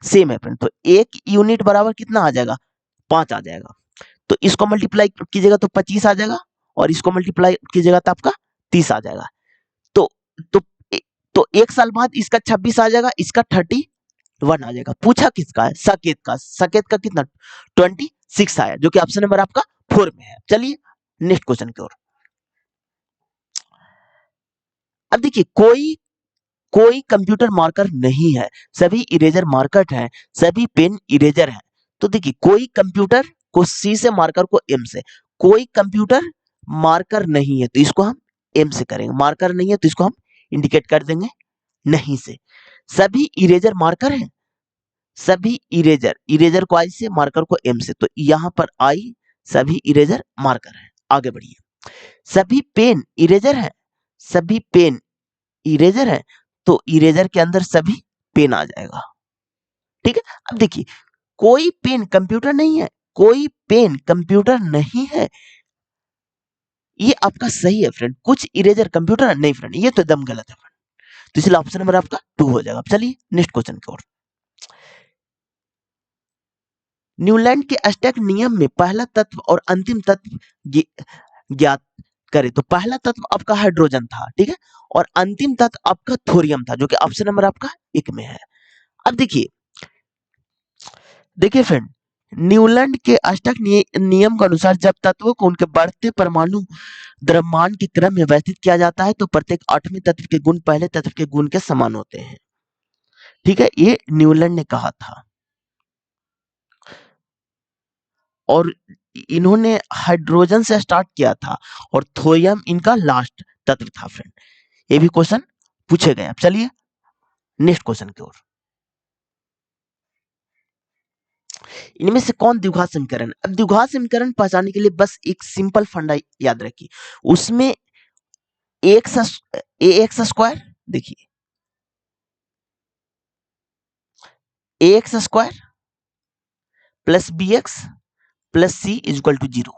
सेम है फ्रेंड, तो 1 यूनिट बराबर कितना आ जाएगा, 5 आ जाएगा। तो इसको मल्टीप्लाई कीजिएगा तो 25 आ जाएगा, और इसको मल्टीप्लाई कीजिएगा तो आपका 30 आ जाएगा। तो तो तो 1 साल बाद इसका 26 आ जाएगा, इसका 31 आ जाएगा। पूछा किसका है, साकेत का कितना 26 आया, जो कि ऑप्शन नंबर आपका 4 में है। चलिए नेक्स्ट क्वेश्चन की ओर। अब देखिए, कोई कंप्यूटर मार्कर नहीं है, सभी इरेजर मार्कर हैं, सभी पेन इरेजर हैं। तो देखिए, कोई कंप्यूटर को सी से, मार्कर को एम से, कोई कंप्यूटर मार्कर नहीं है तो इसको हम एम से करेंगे, मार्कर नहीं है तो इसको हम इंडिकेट कर देंगे नहीं से। सभी इरेजर मार्कर हैं, सभी इरेजर को आई से, मार्कर को एम से, तो यहाँ पर आई सभी इरेजर मार्कर है। आगे बढ़िए। सभी पेन इरेजर है, सभी पेन इरेजर है, तो इरेजर के अंदर सभी पेन आ जाएगा, ठीक है। अब देखिए, कोई पेन कंप्यूटर नहीं है, कोई पेन कंप्यूटर नहीं है। ये आपका सही है फ्रेंड। कुछ इरेजर कंप्यूटर है? नहीं फ्रेंड, ये तो एकदम गलत है फ्रेंड। तो इसलिए ऑप्शन नंबर आपका 2 हो जाएगा। चलिए नेक्स्ट क्वेश्चन की ओर। न्यूलैंड के अष्टक नियम में पहला तत्व और अंतिम तत्व ज्ञात करें। तो पहला तत्व आपका हाइड्रोजन था, ठीक है, और अंतिम तत्व आपका थोरियम था, जो कि ऑप्शन नंबर आपका 1 में है। अब देखिए देखिए फ्रेंड, न्यूलैंड के अष्टक नियम के अनुसार जब तत्वों को उनके बढ़ते परमाणु द्रव्यमान के क्रम में व्यवस्थित किया जाता है तो प्रत्येक आठवें तत्व के गुण पहले तत्व के गुण के समान होते हैं। ठीक है, ये न्यूलैंड ने कहा था और इन्होंने हाइड्रोजन से स्टार्ट किया था और थोरियम इनका लास्ट तत्व था फ्रेंड। ये भी क्वेश्चन पूछे गए। अब चलिए नेक्स्ट क्वेश्चन की ओर। इनमें से कौन द्विघात समीकरण? अब द्विघात समीकरण पहचानने के लिए बस एक सिंपल फंडा याद रखिए। उसमें एक्स स्क्वायर, देखिए x square plus b x plus c is equal to 0।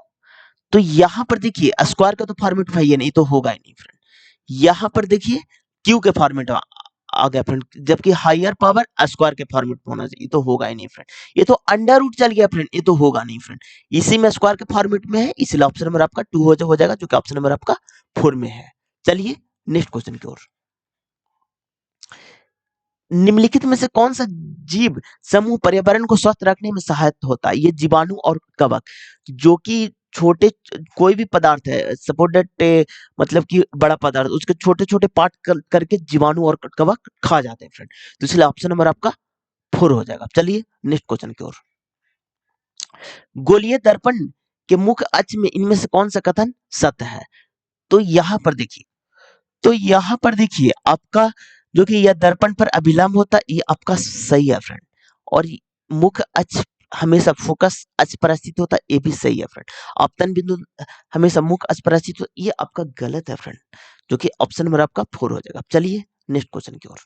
तो यहां पर देखिए स्क्वायर का तो फॉर्मेट में है नहीं, तो होगा ही नहीं फ्रेंड। यहां पर देखिए क्यू के फॉर्मेट में आ गया फ्रेंड, जबकि हायर पावर स्क्वायर के फॉर्मेट में होना चाहिए, तो होगा ही नहीं फ्रेंड। ये तो अंडर रूट चल गया फ्रेंड, ये तो होगा नहीं फ्रेंड। इसी में स्क्वायर के फॉर्मेट में है, इसलिए ऑप्शन नंबर आपका 2 हो जाएगा, जो कि ऑप्शन नंबर आपका 4 में है। चलिए नेक्स्ट क्वेश्चन की ओर। निम्नलिखित में से कौन सा जीव समूह पर्यावरण को स्वस्थ रखने में सहायक होता है? ये जीवाणु और कवक, जो कि छोटे कोई भी पदार्थ है, सपोज दैट मतलब कि बड़ा पदार्थ, उसके छोटे छोटे पार्ट करके जीवाणु और कवक खा जाते हैं फ्रेंड। तो इसलिए ऑप्शन नंबर आपका 4 हो जाएगा। चलिए नेक्स्ट क्वेश्चन की ओर। गोलीय दर्पण के मुख्य अक्ष में इनमें से कौन सा कथन सत्य है? तो यहाँ पर देखिए आपका जो कि यह दर्पण पर अभिलंब होता है, ये आपका सही है फ्रेंड। और मुख्य अक्ष हमेशा फोकस अक्ष पर स्थित होता है, ये भी सही है फ्रेंड। आपतन बिंदु हमेशा मुख्य अक्ष पर स्थित होता है, ये आपका गलत है फ्रेंड, जो कि ऑप्शन नंबर आपका 4 हो जाएगा। चलिए नेक्स्ट क्वेश्चन की ओर।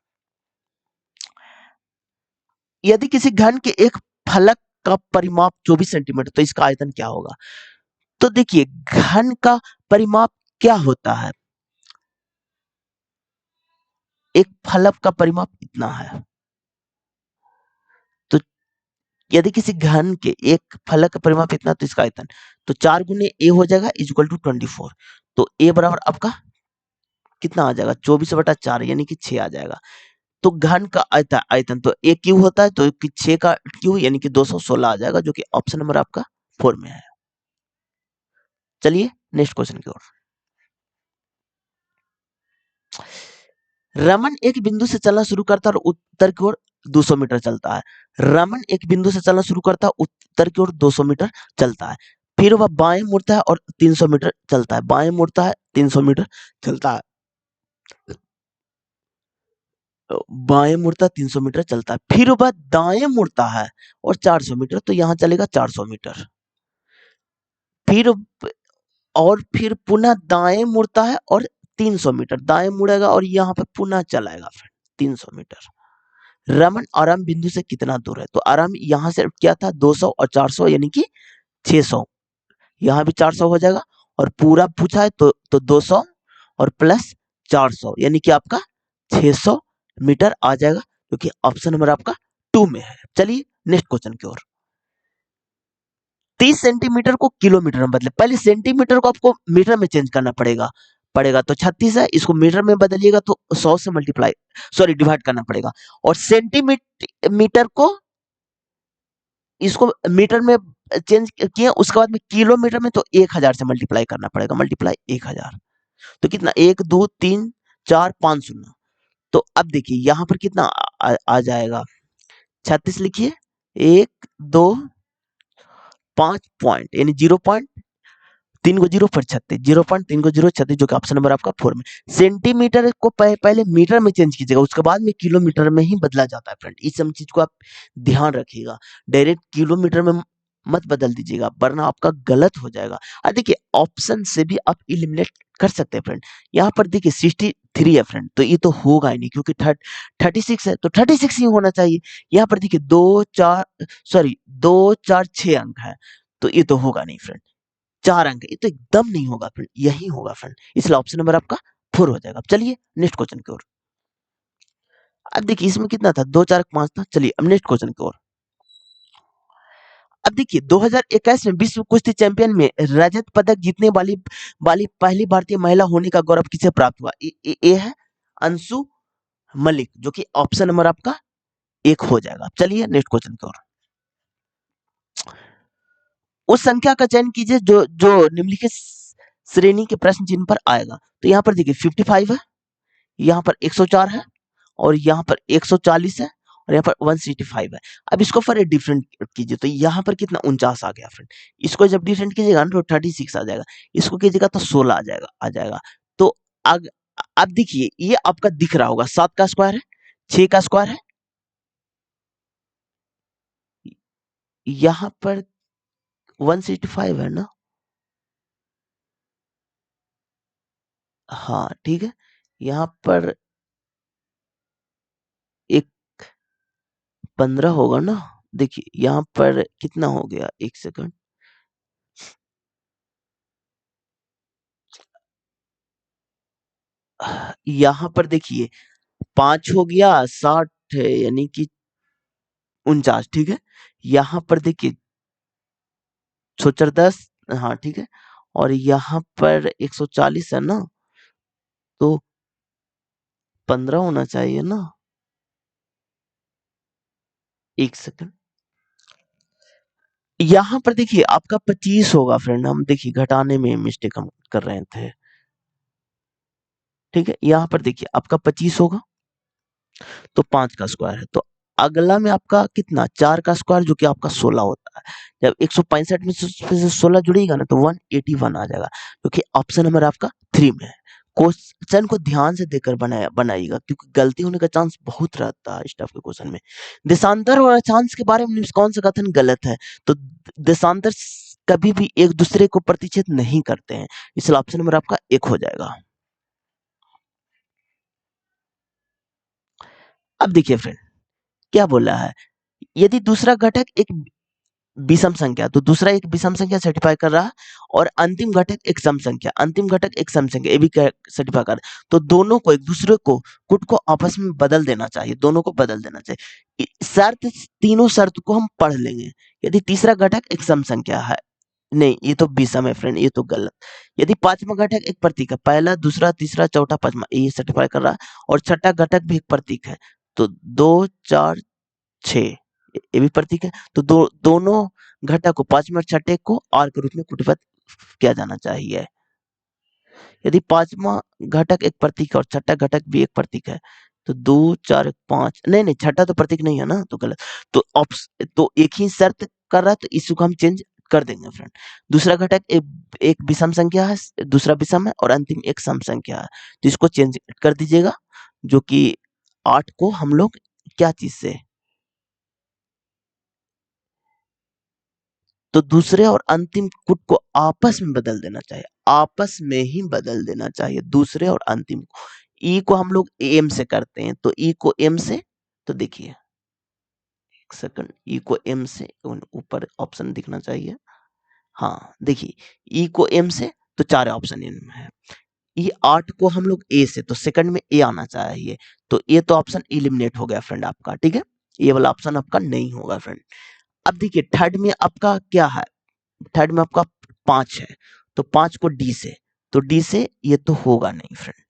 यदि किसी घन के एक फलक का परिमाप 24 सेंटीमीटर, तो इसका आयतन क्या होगा? तो देखिए घन का परिमाप क्या होता है? एक फलक का परिमाप इतना है। तो यदि किसी घन के एक फलक का परिमाप इतना, तो इसका आयतन तो 4 गुने ए हो जाएगा इज इक्वल टू 24। तो ए बराबर आपका कितना आ जाएगा? 24/4 यानी कि 6 आ जाएगा। तो घन का आयतन तो ए क्यू होता है, तो 6 का क्यू यानी कि 216 आ जाएगा, जो कि ऑप्शन नंबर आपका 4 में है। चलिए नेक्स्ट क्वेश्चन की ओर। रमन एक बिंदु से चलना शुरू करता है और उत्तर की ओर 200 मीटर चलता है। रमन एक बिंदु से चलना शुरू करता है, उत्तर की ओर 200 मीटर चलता है। फिर वह बाएं मुड़ता है और 300 मीटर चलता है। बाएं मुड़ता है, 300 मीटर चलता है। बाएं मुड़ता 300 मीटर चलता है। फिर वह दाएं मुड़ता है और 400 मीटर, तो यहां चलेगा 400 मीटर। फिर फिर पुनः दाएं मुड़ता है और 300 मीटर दाएं मुड़ेगा और यहाँ पे पुनः चलाएगा फ्रेंड 300 मीटर। रमन आराम बिंदु से कितना दूर है? तो आराम यहाँ से क्या था? 200 और 400 यानी कि 600। यहाँ भी 400 हो जाएगा और पूरा पूछा है तो 200 और प्लस 400 यानी कि आपका 600 मीटर आ जाएगा, क्योंकि ऑप्शन नंबर आपका 2 में है। चलिए नेक्स्ट क्वेश्चन की ओर। 30 सेंटीमीटर को किलोमीटर में बदले। पहले सेंटीमीटर को आपको मीटर में चेंज करना पड़ेगा तो 36 है, इसको मीटर में बदलिएगा तो 100 से डिवाइड करना पड़ेगा। और सेंटीमीटर को इसको मीटर में चेंज किया, उसके बाद में किलोमीटर में तो 1000 से मल्टीप्लाई करना पड़ेगा। मल्टीप्लाई 1000 तो कितना? 1 2 3 4 5 शून्य। तो अब देखिए यहाँ पर कितना आ जाएगा? 36 लिखिए, 1 2 5 पॉइंट यानी 0 पॉइंट 3 को 0 पर 36, 0.3 को 0 36, जो कि ऑप्शन नंबर आपका 4 में। सेंटीमीटर को पहले मीटर में चेंज कीजिएगा, उसके बाद में किलोमीटर में ही बदला जाता है फ्रेंड। इस सब चीज को आप ध्यान रखिएगा, डायरेक्ट किलोमीटर में मत बदल दीजिएगा, वरना आपका गलत हो जाएगा। और देखिए ऑप्शन से भी आप इलिमिनेट कर सकते हैं फ्रेंड। यहाँ पर देखिए 3 है फ्रेंड, तो ये तो होगा ही नहीं क्योंकि 36 है तो 36 ही होना चाहिए। यहाँ पर देखिए 2 4 अंक है, तो ये तो होगा नहीं फ्रेंड। 4 अंक है, ये तो एकदम नहीं होगा फ्रेंड, यही होगा फ्रेंड, इसलिए ऑप्शन नंबर आपका 4 हो जाएगा। चलिए नेक्स्ट क्वेश्चन की ओर। अब देखिए इसमें कितना था, 2 4 5 था। चलिए अब नेक्स्ट क्वेश्चन की ओर। अब देखिए 2021 में विश्व कुश्ती चैंपियन में रजत पदक जीतने वाली वाली पहली भारतीय महिला होने का गौरव किसे प्राप्त हुआ? ये है अंशु मलिक, जो कि ऑप्शन नंबर आपका 1 हो जाएगा। चलिए नेक्स्ट क्वेश्चन की ओर। उस संख्या का चयन कीजिए जो जो निम्नलिखित श्रेणी के प्रश्न चिन्ह पर आएगा। तो यहाँ पर देखिए 55 है, यहाँ पर 104 है, और यहाँ पर 140 है, और यहाँ पर 165 है। अब इसको फिर डिफरेंट कीजिए, तो यहाँ पर कितना 49 आ गया फ्रेंड। इसको जब डिफरेंट कीजिएगा ना तो 36 आ जाएगा, इसको कीजिएगा तो 16 आ जाएगा। तो अब देखिए ये आपका दिख रहा होगा, 7 का स्क्वायर है, 6 का स्क्वायर है, यहाँ पर 165 है ना। हाँ ठीक है, यहाँ पर एक 15 होगा ना। देखिए यहाँ पर कितना हो गया, एक सेकंड, यहाँ पर देखिए 5 हो गया, 60 है यानी कि 49, ठीक है। यहाँ पर देखिए सोचर 10, हाँ ठीक है, और यहाँ पर 140 है ना, तो 15 होना चाहिए ना। एक सेकंड, यहाँ पर देखिए आपका 25 होगा फ्रेंड, हम देखिए घटाने में मिस्टेक हम कर रहे थे, ठीक है। यहाँ पर देखिए आपका 25 होगा, तो 5 का स्क्वायर है, तो अगला में आपका कितना 4 का स्क्वायर, जो कि आपका 16 होता है। जब 165 में से 16 जुड़ेगा ना तो 181 आ जाएगा, जो कि ऑप्शन नंबर आपका 3 में है। क्वेश्चन को ध्यान से देखकर बनाइएगा, क्योंकि गलती होने का चांस बहुत रहता है इस टाइप के क्वेश्चन में। देशांतर और अक्षांश के बारे में कौन सा कथन गलत है? तो देशांतर कभी भी एक दूसरे को प्रतिच्छेद नहीं करते हैं, इसलिए ऑप्शन नंबर आपका 1 हो जाएगा। अब देखिए फ्रेंड क्या बोला है, यदि दूसरा घटक एक विषम संख्या, तो दूसरा एक विषम संख्या सर्टिफाई कर रहा है, और अंतिम घटक एक सम संख्या, अंतिम घटक एक सम संख्या, ये भी सर्टिफाई कर रहा है, तो दोनों को एक दूसरे को कुट को आपस में बदल देना चाहिए, दोनों को बदल देना चाहिए। शर्त, तीनों शर्त को हम पढ़ लेंगे। यदि तीसरा घटक एक सम संख्या है, नहीं ये तो विषम है फ्रेंड, ये तो गलत। यदि पांचवा घटक एक प्रतीक है, पहला दूसरा तीसरा चौथा पांचवा, ये सर्टिफाई कर रहा है, और छठा घटक भी एक प्रतीक है, तो 2 4 6 ये भी प्रतीक है, तो दोनों घटक को पांचवें और छठे को और के रूप में कुटबद्ध किया जाना चाहिए। यदि पांचवा घटक एक प्रतीक है और छठा घटक भी एक प्रतीक है, तो 2 4 5, नहीं नहीं छठा तो प्रतीक नहीं है ना, तो गलत। तो तो एक ही शर्त कर रहा है, तो इसको हम चेंज कर देंगे फ्रेंड। दूसरा घटक एक विषम संख्या है, दूसरा विषम है, और अंतिम एक सम संख्या है, तो इसको चेंज कर दीजिएगा, जो कि 8 को हम लोग क्या चीज से, तो दूसरे और अंतिम कुट को आपस में बदल देना चाहिए, आपस में ही बदल देना चाहिए दूसरे और अंतिम को। ई को हम लोग एम से करते हैं, तो ई को एम से, तो देखिए एक सेकंड, ई को एम से ऊपर ऑप्शन दिखना चाहिए, हाँ देखिए ई को एम से, तो 4 ऑप्शन इनमें है। ई 8 को हम लोग ए से, तो सेकंड में ए आना चाहिए, तो ये तो ऑप्शन इलिमिनेट हो गया फ्रेंड आपका, ठीक है। ये वाला ऑप्शन आपका नहीं होगा फ्रेंड। अब देखिए थर्ड में आपका क्या है, थर्ड में आपका 5 है, तो 5 को डी से, तो डी से ये तो होगा नहीं फ्रेंड।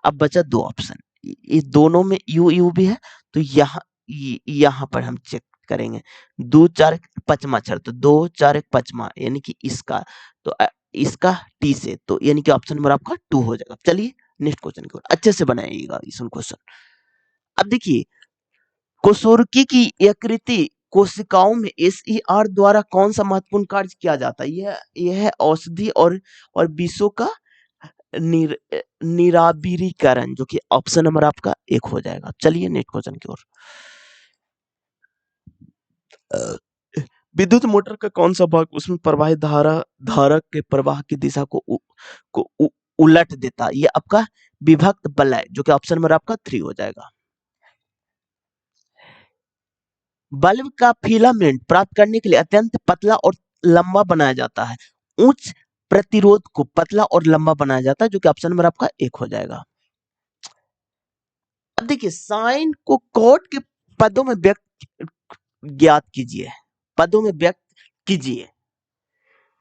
अब बचा 2 ऑप्शन, ये दोनों में यू यू भी है, तो यहाँ पर हम चेक करेंगे। 2 4 पचमा छर, तो 2 4 पचमा यानी कि इसका, तो इसका टी से, तो यानी कि ऑप्शन नंबर आपका 2 हो जाएगा। चलिए नेक्स्ट क्वेश्चन की ओर अच्छे से बनाइएगा इस क्वेश्चन। अब देखिए कोसोर्की की यकृति कोशिकाओं में एसईआर द्वारा कौन सा महत्वपूर्ण कार्य किया जाता है? यह है औषधि और विषों का निरावीरीकरण, जो कि ऑप्शन नंबर आपका 1 हो जाएगा। चलिए नेक्स्ट क्वेश्चन की ओर। विद्युत मोटर का कौन सा भाग उसमें प्रवाहित धारा के प्रवाह की दिशा को उलट देता है? ये आपका विभक्त वलय, जो कि ऑप्शन नंबर आपका 3 हो जाएगा। बल्ब का फिलामेंट प्राप्त करने के लिए अत्यंत पतला और लंबा बनाया जाता है। उच्च प्रतिरोध को पतला और लंबा बनाया जाता है, जो कि ऑप्शन नंबर आपका 1 हो जाएगा। अब देखिए, साइन को कॉट के पदों में व्यक्त ज्ञात कीजिए, पदों में व्यक्त कीजिए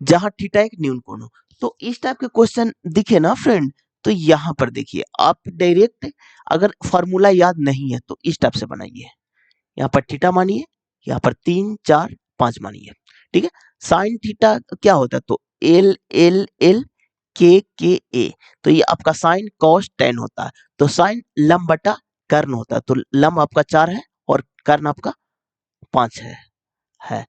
जहां थीटा एक न्यून कोण हो। तो इस टाइप के क्वेश्चन दिखे ना फ्रेंड, तो यहां पर देखिए आप डायरेक्ट, अगर फॉर्मूला याद नहीं है तो इस टाइप से बनाइए। यहाँ पर थीटा मानिए, यहाँ पर 3 4 5 मानिए, ठीक है। साइन थीटा क्या होता है, तो एल एल एल के ए, तो ये आपका साइन कॉस टेन होता है। तो साइन लंब बटा कर्ण होता है, तो लंब आपका 4 है और कर्ण आपका 5 है।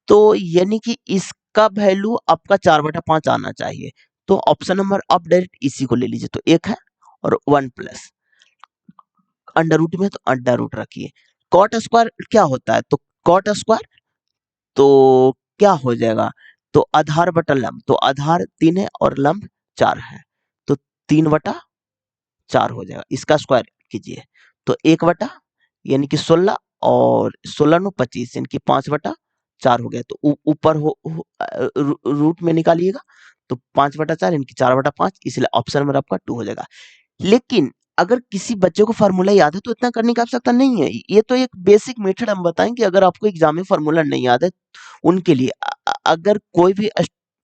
तो यानी कि इसका वैल्यू आपका 4/5 आना चाहिए। तो ऑप्शन नंबर आप डायरेक्ट इसी को ले लीजिए, तो 1 है और 1 प्लस अंडर रूट में, तो अंडर रूट रखिए। कॉट स्क्वायर क्या होता है, तो कॉट स्क्वायर तो क्या हो जाएगा, तो आधार बटा लंब, तो आधार 3 है और लंब 4 है, तो 3/4 हो जाएगा। इसका स्क्वायर कीजिए, तो 1 यानी कि 16 और 16 नु 25 यानी कि 5/4 हो गया। तो ऊपर रूट में निकालिएगा, तो 5/4 यानी कि 4/5, इसलिए ऑप्शन नंबर आपका 2 हो जाएगा। लेकिन अगर किसी बच्चे को फार्मूला याद है तो इतना करने की आवश्यकता नहीं है। ये तो एक बेसिक मेथड हम बताएंगे, अगर आपको एग्जाम में फार्मूला नहीं याद है उनके लिए। अगर कोई भी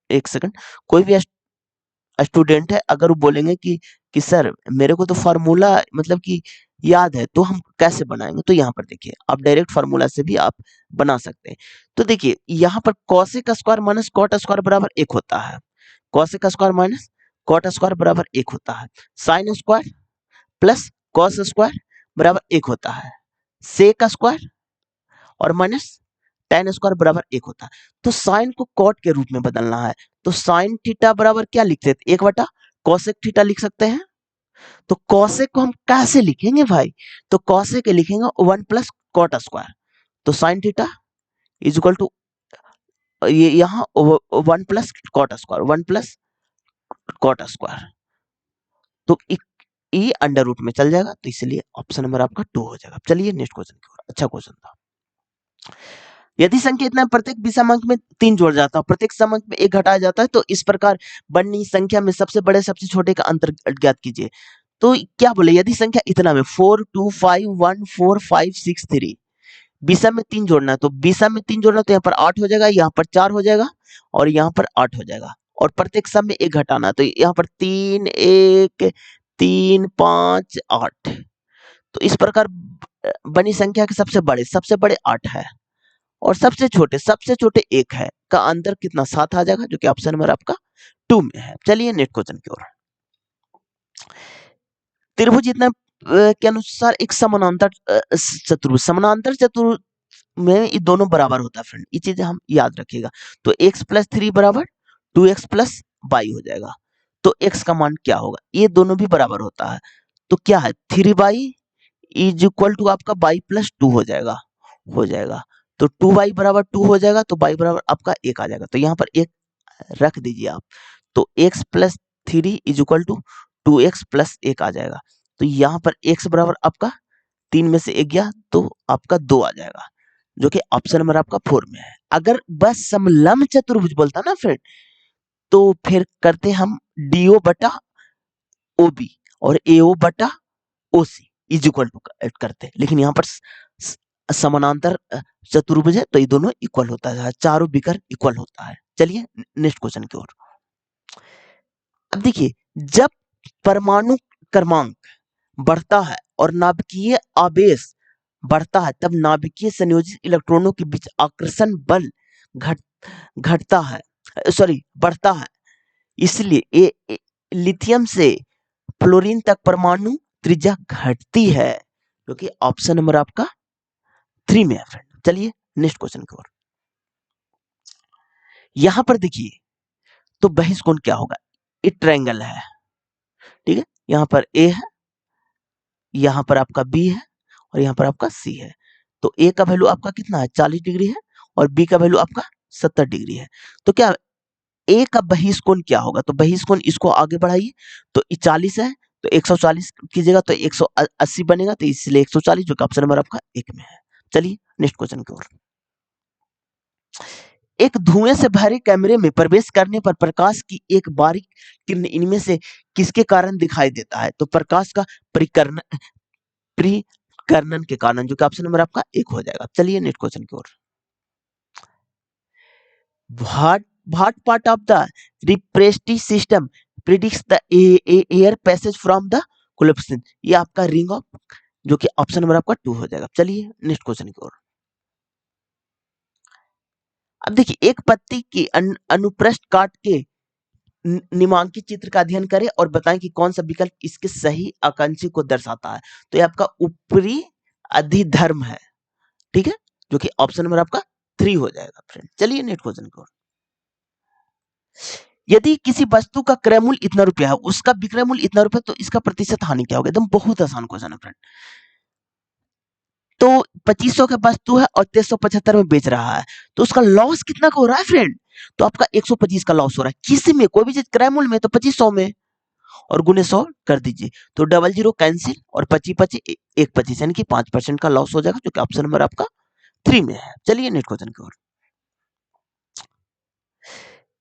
एक सेकंड, कोई भी स्टूडेंट है, अगर वो बोलेंगे कि सर मेरे को तो फार्मूला मतलब कि याद है, तो हम कैसे बनाएंगे, तो यहाँ पर देखिए आप डायरेक्ट फार्मूला से भी आप बना सकते हैं। तो देखिए यहाँ पर cosec square minus cot square बराबर 1 होता है, cosec square minus cot square बराबर 1 होता है। Sine square plus cos square बराबर 1 होता है। सेक स्क्वायर और माइनस tan स्क्वायर बराबर 1 होता है। तो साइन को कॉट के रूप में बदलना है, तो साइन थीटा बराबर क्या लिख सकते हैं, 1 कॉसेक थीटा लिख सकते हैं। तो कॉसेक को हम कैसे लिखेंगे भाई, तो कॉसेक लिखेंगे 1 प्लस कॉट स्क्वायर, तो sine theta is equal to ये यहाँ 1 plus cot square, 1 plus cot square, तो ये अंडर रूट में चल जाएगा, तो इसलिए ऑप्शन नंबर आपका 2 हो जाएगा। चलिए नेक्स्ट क्वेश्चन की ओर। अच्छा क्वेश्चन था। यदि संख्या इतना प्रत्येक विषमांक में 3 जोड़ जाता है, प्रत्येक समांक में 1 घटाया जाता है, तो इस प्रकार बनी संख्या में सबसे बड़े सबसे छोटे का अंतर ज्ञात कीजिए। तो क्या बोले, यदि संख्या इतना में 4 2 5 1 4 5 6 3, विषम में 3 जोड़ना है, तो विषम में 3 जोड़ना तो यहाँ पर 8 हो जाएगा, यहाँ पर 4 हो जाएगा और यहाँ पर 8 हो जाएगा, और प्रत्येक सम में 1 घटाना, तो यहाँ पर 3 1 3 5 8। तो इस प्रकार बनी संख्या के सबसे बड़े 8 है और सबसे छोटे 1 है, का अंतर कितना 7 आ जाएगा, जो कि ऑप्शन नंबर आपका 2 में है। चलिए नेक्स्ट क्वेश्चन की ओर। त्रिभुज इतना के अनुसार एक समानांतर चतुर्भुज में ये दोनों बराबर होता है फ्रेंड, ये चीजें हम याद रखिएगा। तो x प्लस 3 बराबर 2x प्लस वाई हो जाएगा। तो x का मान क्या होगा, ये दोनों भी बराबर होता है, तो क्या है 3y इज इक्वल टू आपका y प्लस 2 हो जाएगा। तो 2y बराबर 2 हो जाएगा, तो y बराबर आपका 1 आ जाएगा, तो यहाँ पर 1 रख दीजिए आप। तो x plus 3 is equal to 2x plus 1 आ जाएगा। तो यहाँ पर x बराबर आपका 3 में से 1 गया, तो आपका 2 आ जाएगा, जो कि ऑप्शन नंबर आपका 4 में है। अगर बस समलंब चतुर्भुज बोलता ना फ्रेंड, तो फिर करते हम डीओ बटा ओबी और एओ बटा ओसी इज इक्वल टू करते, लेकिन यहाँ पर समानांतर चतुर्भुज है, तो ये दोनों इक्वल होता है, चारों विकर्ण इक्वल होता है। चलिए नेक्स्ट क्वेश्चन की ओर। अब देखिए, जब परमाणु क्रमांक बढ़ता है और नाभिकीय आवेश बढ़ता है, तब नाभिकीय संयोजित इलेक्ट्रॉनों के बीच आकर्षण बल घटता है, सॉरी बढ़ता है। इसलिए लिथियम से फ्लोरीन तक परमाणु त्रिज्या घटती है, जो कि ऑप्शन नंबर आपका 3 में है फ्रेंड। चलिए नेक्स्ट क्वेश्चन की ओर। यहां पर देखिए, तो बहिष्कोण क्या होगा, ये ट्रायंगल है, ठीक है। यहाँ पर ए है, यहाँ पर आपका बी है और यहाँ पर आपका सी है। तो ए का वैल्यू आपका कितना है 40 डिग्री है और बी का वैल्यू आपका 70 डिग्री है। तो क्या ए का बहिष्कोण क्या होगा, तो बहिष्कोण इसको आगे बढ़ाइए, तो 40 है तो 140 कीजिएगा तो 180 बनेगा, तो इसलिए 140 जो कि ऑप्शन नंबर आपका एक में है। चलिए नेक्स्ट क्वेश्चन की ओर। एक धुएं से भरे कमरे में प्रवेश करने पर प्रकाश की एक बारीक किरण इनमें से किसके कारण दिखाई देता है? तो प्रकाश का परिकर्णन के कारण, जो कि ऑप्शन नंबर आपका एक हो जाएगा। चलिए नेक्स्ट क्वेश्चन की ओर। What part of the respiratory system predicts the air passage from the collapsing? ये आपका रिंग ऑफ, जो कि ऑप्शन नंबर आपका 2 हो जाएगा। चलिए नेक्स्ट क्वेश्चन की ओर। अब देखिए, एक पत्ती की अनुप्रस्थ काट के निमांकित चित्र का अध्ययन करें और बताएं कि कौन सा विकल्प इसके सही आकांक्षी को दर्शाता है। तो ये आपका ऊपरी अधिधर्म है, ठीक है, जो कि ऑप्शन नंबर आपका 3 हो जाएगा फ्रेंड। चलिए नेक्स्ट क्वेश्चन की ओर। यदि किसी वस्तु का क्रय मूल्य इतना रुपया है, उसका विक्रय मूल्य इतना रुपया, तो इसका प्रतिशत हानि क्या होगा? एकदम बहुत आसान क्वेश्चन है फ्रेंड। तो 2500 का वस्तु है और 2375 में बेच रहा है, तो उसका लॉस कितना का हो रहा है फ्रेंड? तो आपका 125 का लॉस हो रहा है। किसी में कोई भी चीज क्रय मूल्य में तो 2500 में, और गुने 100 कर दीजिए, तो 00 कैंसिल और 25 25 एक 25, यानी कि 5% का लॉस हो जाएगा, जो कि ऑप्शन नंबर आपका 3 में है। चलिए नेक्स्ट क्वेश्चन की ओर।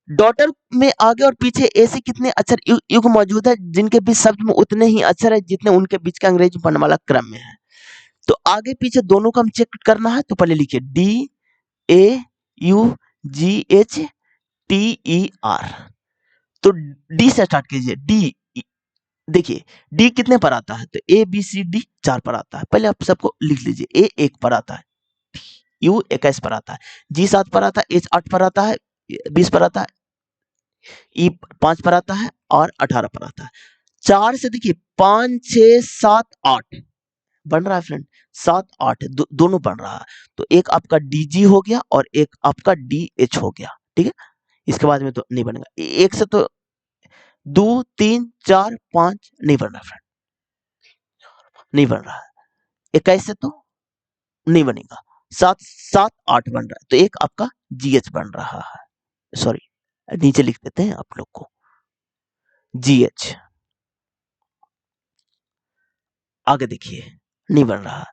डॉटर में आगे और पीछे ऐसे कितने अक्षर युग मौजूद है जिनके बीच शब्द में उतने ही अक्षर है जितने उनके बीच का अंग्रेजी वर्णमाला क्रम में है? तो आगे पीछे दोनों का हम चेक करना है, तो पहले लिखिए DAUGHTER। तो डी से स्टार्ट कीजिए। डी, देखिए डी कितने पर आता है? तो ABCD 4 पर आता है। पहले आप सबको लिख लीजिए। A 1 पर आता है, U 21 पर आता है, G 7 पर आता है, H 8 पर आता है, 20 पर आता है, E 5 पर आता है और 18 पर आता है। 4 से देखिए 5 6 7 8 बन रहा है फ्रेंड, 7 8 दोनों बन रहा है। तो एक आपका DG हो गया और एक आपका DH हो गया, ठीक है। इसके बाद में तो नहीं बनेगा। एक से तो 2 3 4 5 नहीं बन रहा फ्रेंड, नहीं बन रहा है। 21 से तो नहीं बनेगा। 7 7 8 बन रहा है, तो एक आपका GH बन रहा है। सॉरी, नीचे लिख देते हैं आप लोग को, GH। आगे देखिए, नहीं बन रहा।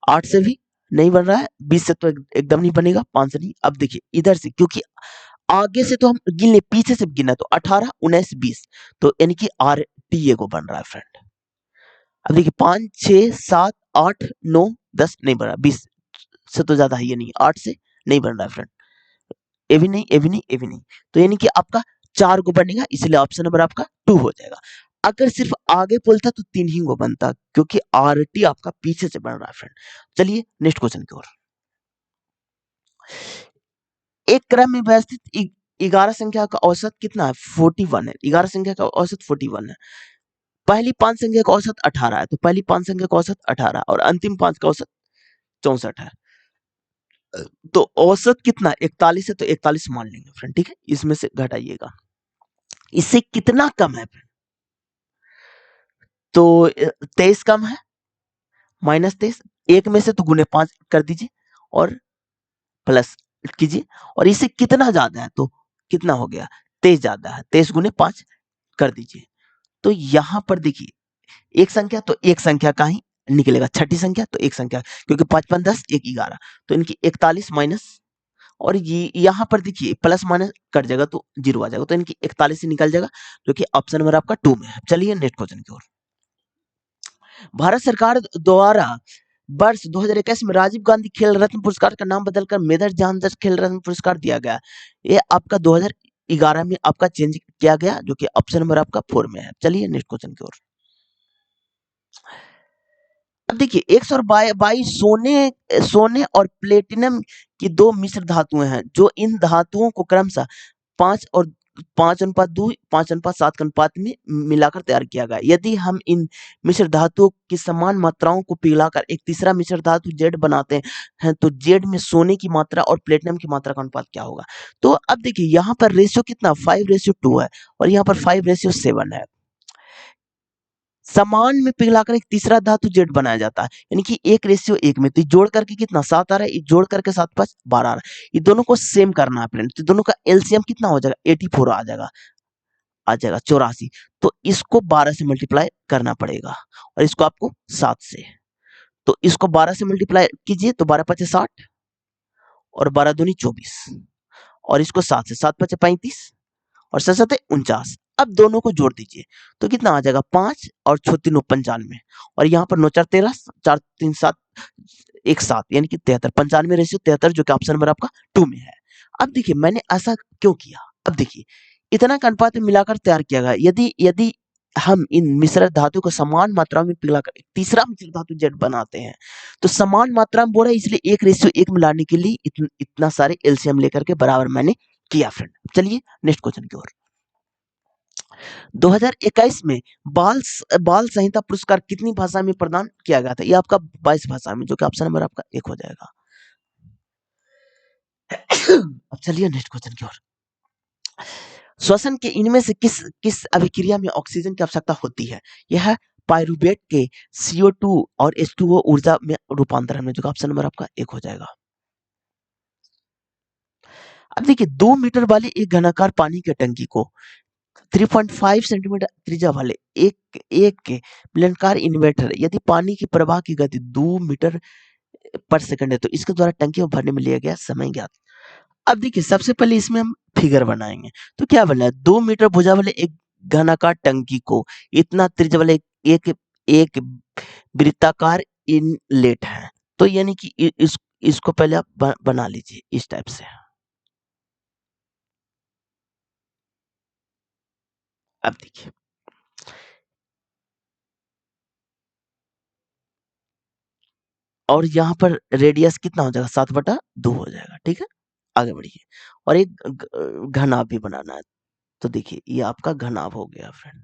8 से भी नहीं बन रहा है, 20 से तो एकदम नहीं बनेगा, 5 से नहीं। अब देखिए इधर से, क्योंकि आगे से तो हम गिन ले, पीछे से गिना, तो 18 19 20, तो यानी कि RTA को बन रहा है फ्रेंड। अब देखिए 5 6 7 8 9 10 नहीं बन रहा, 20 से तो ज्यादा है ये नहीं, 8 से नहीं बन रहा है फ्रेंड। ए भी नहीं, ए भी नहीं, ए भी नहीं, तो यानी कि आपका 4 गो बनेगा, इसलिए ऑप्शन नंबर आपका 2 हो जाएगा। अगर सिर्फ आगे बोलता तो 3 ही गो बनता, क्योंकि RT आपका पीछे से बन रहा है फ्रेंड। चलिए नेक्स्ट क्वेश्चन की ओर। एक क्रम में व्यवस्थित 11 संख्या का औसत कितना है? 41 है। 11 संख्या का औसत 41 है। पहली 5 संख्या का औसत 18 है, तो पहली 5 संख्या का औसत 18 और अंतिम 5 का औसत 64 है। तो औसत कितना? 41 है, तो 41 मान लेंगे फ्रेंड, ठीक है। इसमें से घटाइएगा, इससे कितना कम है? तो 23 कम है, -23, एक में से तो गुने 5 कर दीजिए और प्लस कीजिए, और इससे कितना ज्यादा है? तो कितना हो गया? 23 ज्यादा है, 23 गुने 5 कर दीजिए। तो यहां पर देखिए, एक संख्या तो एक संख्या का ही निकलेगा, छठी संख्या तो एक संख्या, क्योंकि 5 5 10 1 11, तो इनकी 41 माइनस, और ये यहाँ पर देखिए प्लस माइनस कट जाएगा तो 0 आ जाएगा, तो इनकी 41 ही निकल जाएगा, जो कि ऑप्शन नंबर आपका 2 में है। चलिए नेक्स्ट क्वेश्चन की ओर। भारत सरकार द्वारा वर्ष 2021 में राजीव गांधी खेल रत्न पुरस्कार का नाम बदलकर मेजर ध्यानचंद खेल रत्न पुरस्कार दिया गया। ये आपका 2011 में आपका चेंज किया गया, जो कि ऑप्शन नंबर आपका 4 में है। चलिए नेक्स्ट क्वेश्चन की ओर। अब देखिए 122 सोने और प्लेटिनम की 2 मिश्र धातुएं हैं, जो इन धातुओं को क्रमशः 5 और 5:2 5:7 के अनुपात में मिलाकर तैयार किया गया। यदि हम इन मिश्र धातुओं की समान मात्राओं को पिघलाकर एक तीसरा मिश्र धातु जेड बनाते हैं, तो जेड में सोने की मात्रा और प्लेटिनम की मात्रा का अनुपात क्या होगा? तो अब देखिए यहाँ पर रेशियो कितना? 5:2 है, और यहाँ पर 5:7 है। समान में पिघलाकर एक तीसरा धातु जेड बनाया जाता है, यानी कि 1:1 में, तो जोड़ करके कितना 7 आ रहा है, जोड़ करके 7 5 12 आ रहा है। ये दोनों को सेम करना है फ्रेंड, तो दोनों का एलसीएम कितना हो जाएगा? 84 आ जाएगा। आ जाएगा 84। तो इसको 12 से मल्टीप्लाई करना पड़ेगा और इसको आपको 7 से। तो इसको 12 से मल्टीप्लाई कीजिए तो 12 पचे 60 और 12 दूनी 24 और इसको 7 से, 7 पचे 35 और 7 सते 49। अब दोनों को जोड़ दीजिए तो कितना आ जाएगा 5 और 6 3 95 और यहाँ पर 9 4 13 4 3 7 1 7 यानी कि 73 95/73 जो कि ऑप्शन नंबर आपका 2 में है। अब देखिए मैंने ऐसा क्यों किया। अब देखिए इतना का अनुपात मिलाकर तैयार किया गया। यदि यदि हम इन मिश्र धातु को समान मात्रा में पिघलाकर एक तीसरा मिश्र धातु जेड बनाते हैं तो समान मात्रा में बोला इसलिए 1:1 मिलाने के लिए इतना सारे एलसीएम लेकर के बराबर मैंने किया फ्रेंड। चलिए नेक्स्ट क्वेश्चन की ओर। 2021 में बाल संहिता पुरस्कार कितनी भाषा में प्रदान किया गया था। ये आपका 22 भाषा में, जो कि ऑप्शन नंबर आपका 1 हो जाएगा। अब चलिए नेक्स्ट क्वेश्चन की ओर। श्वसन के इनमें से किस अभिक्रिया में ऑक्सीजन की आवश्यकता होती है। यह है पाइरूवेट के CO2 और H2O ऊर्जा में रूपांतरण में, जो कि ऑप्शन नंबर आपका 1 हो जाएगा। अब देखिए 2 मीटर वाले एक घनाकार पानी के टंकी को 3.5 सेंटीमीटर त्रिज्या वाले एक बेलनाकार इन्वर्टर यदि पानी की प्रवाह की गति 2 मीटर पर सेकंड है तो इसके द्वारा टंकी में भरने में लिया गया समय ज्ञात। अब देखिए सबसे पहले इसमें हम फिगर बनाएंगे तो क्या बना है 2 मीटर भुजा वाले एक घनाकार टंकी को इतना त्रिज्या वाले एक वृत्ताकार इनलेट है। तो यानी कि इसको पहले आप बना लीजिए इस टाइप से। अब देखिए और यहाँ पर रेडियस कितना हो जाएगा 7/2 हो जाएगा। ठीक है आगे बढ़िए और एक घनाभ भी बनाना है। तो देखिए ये आपका घनाभ हो गया फ्रेंड।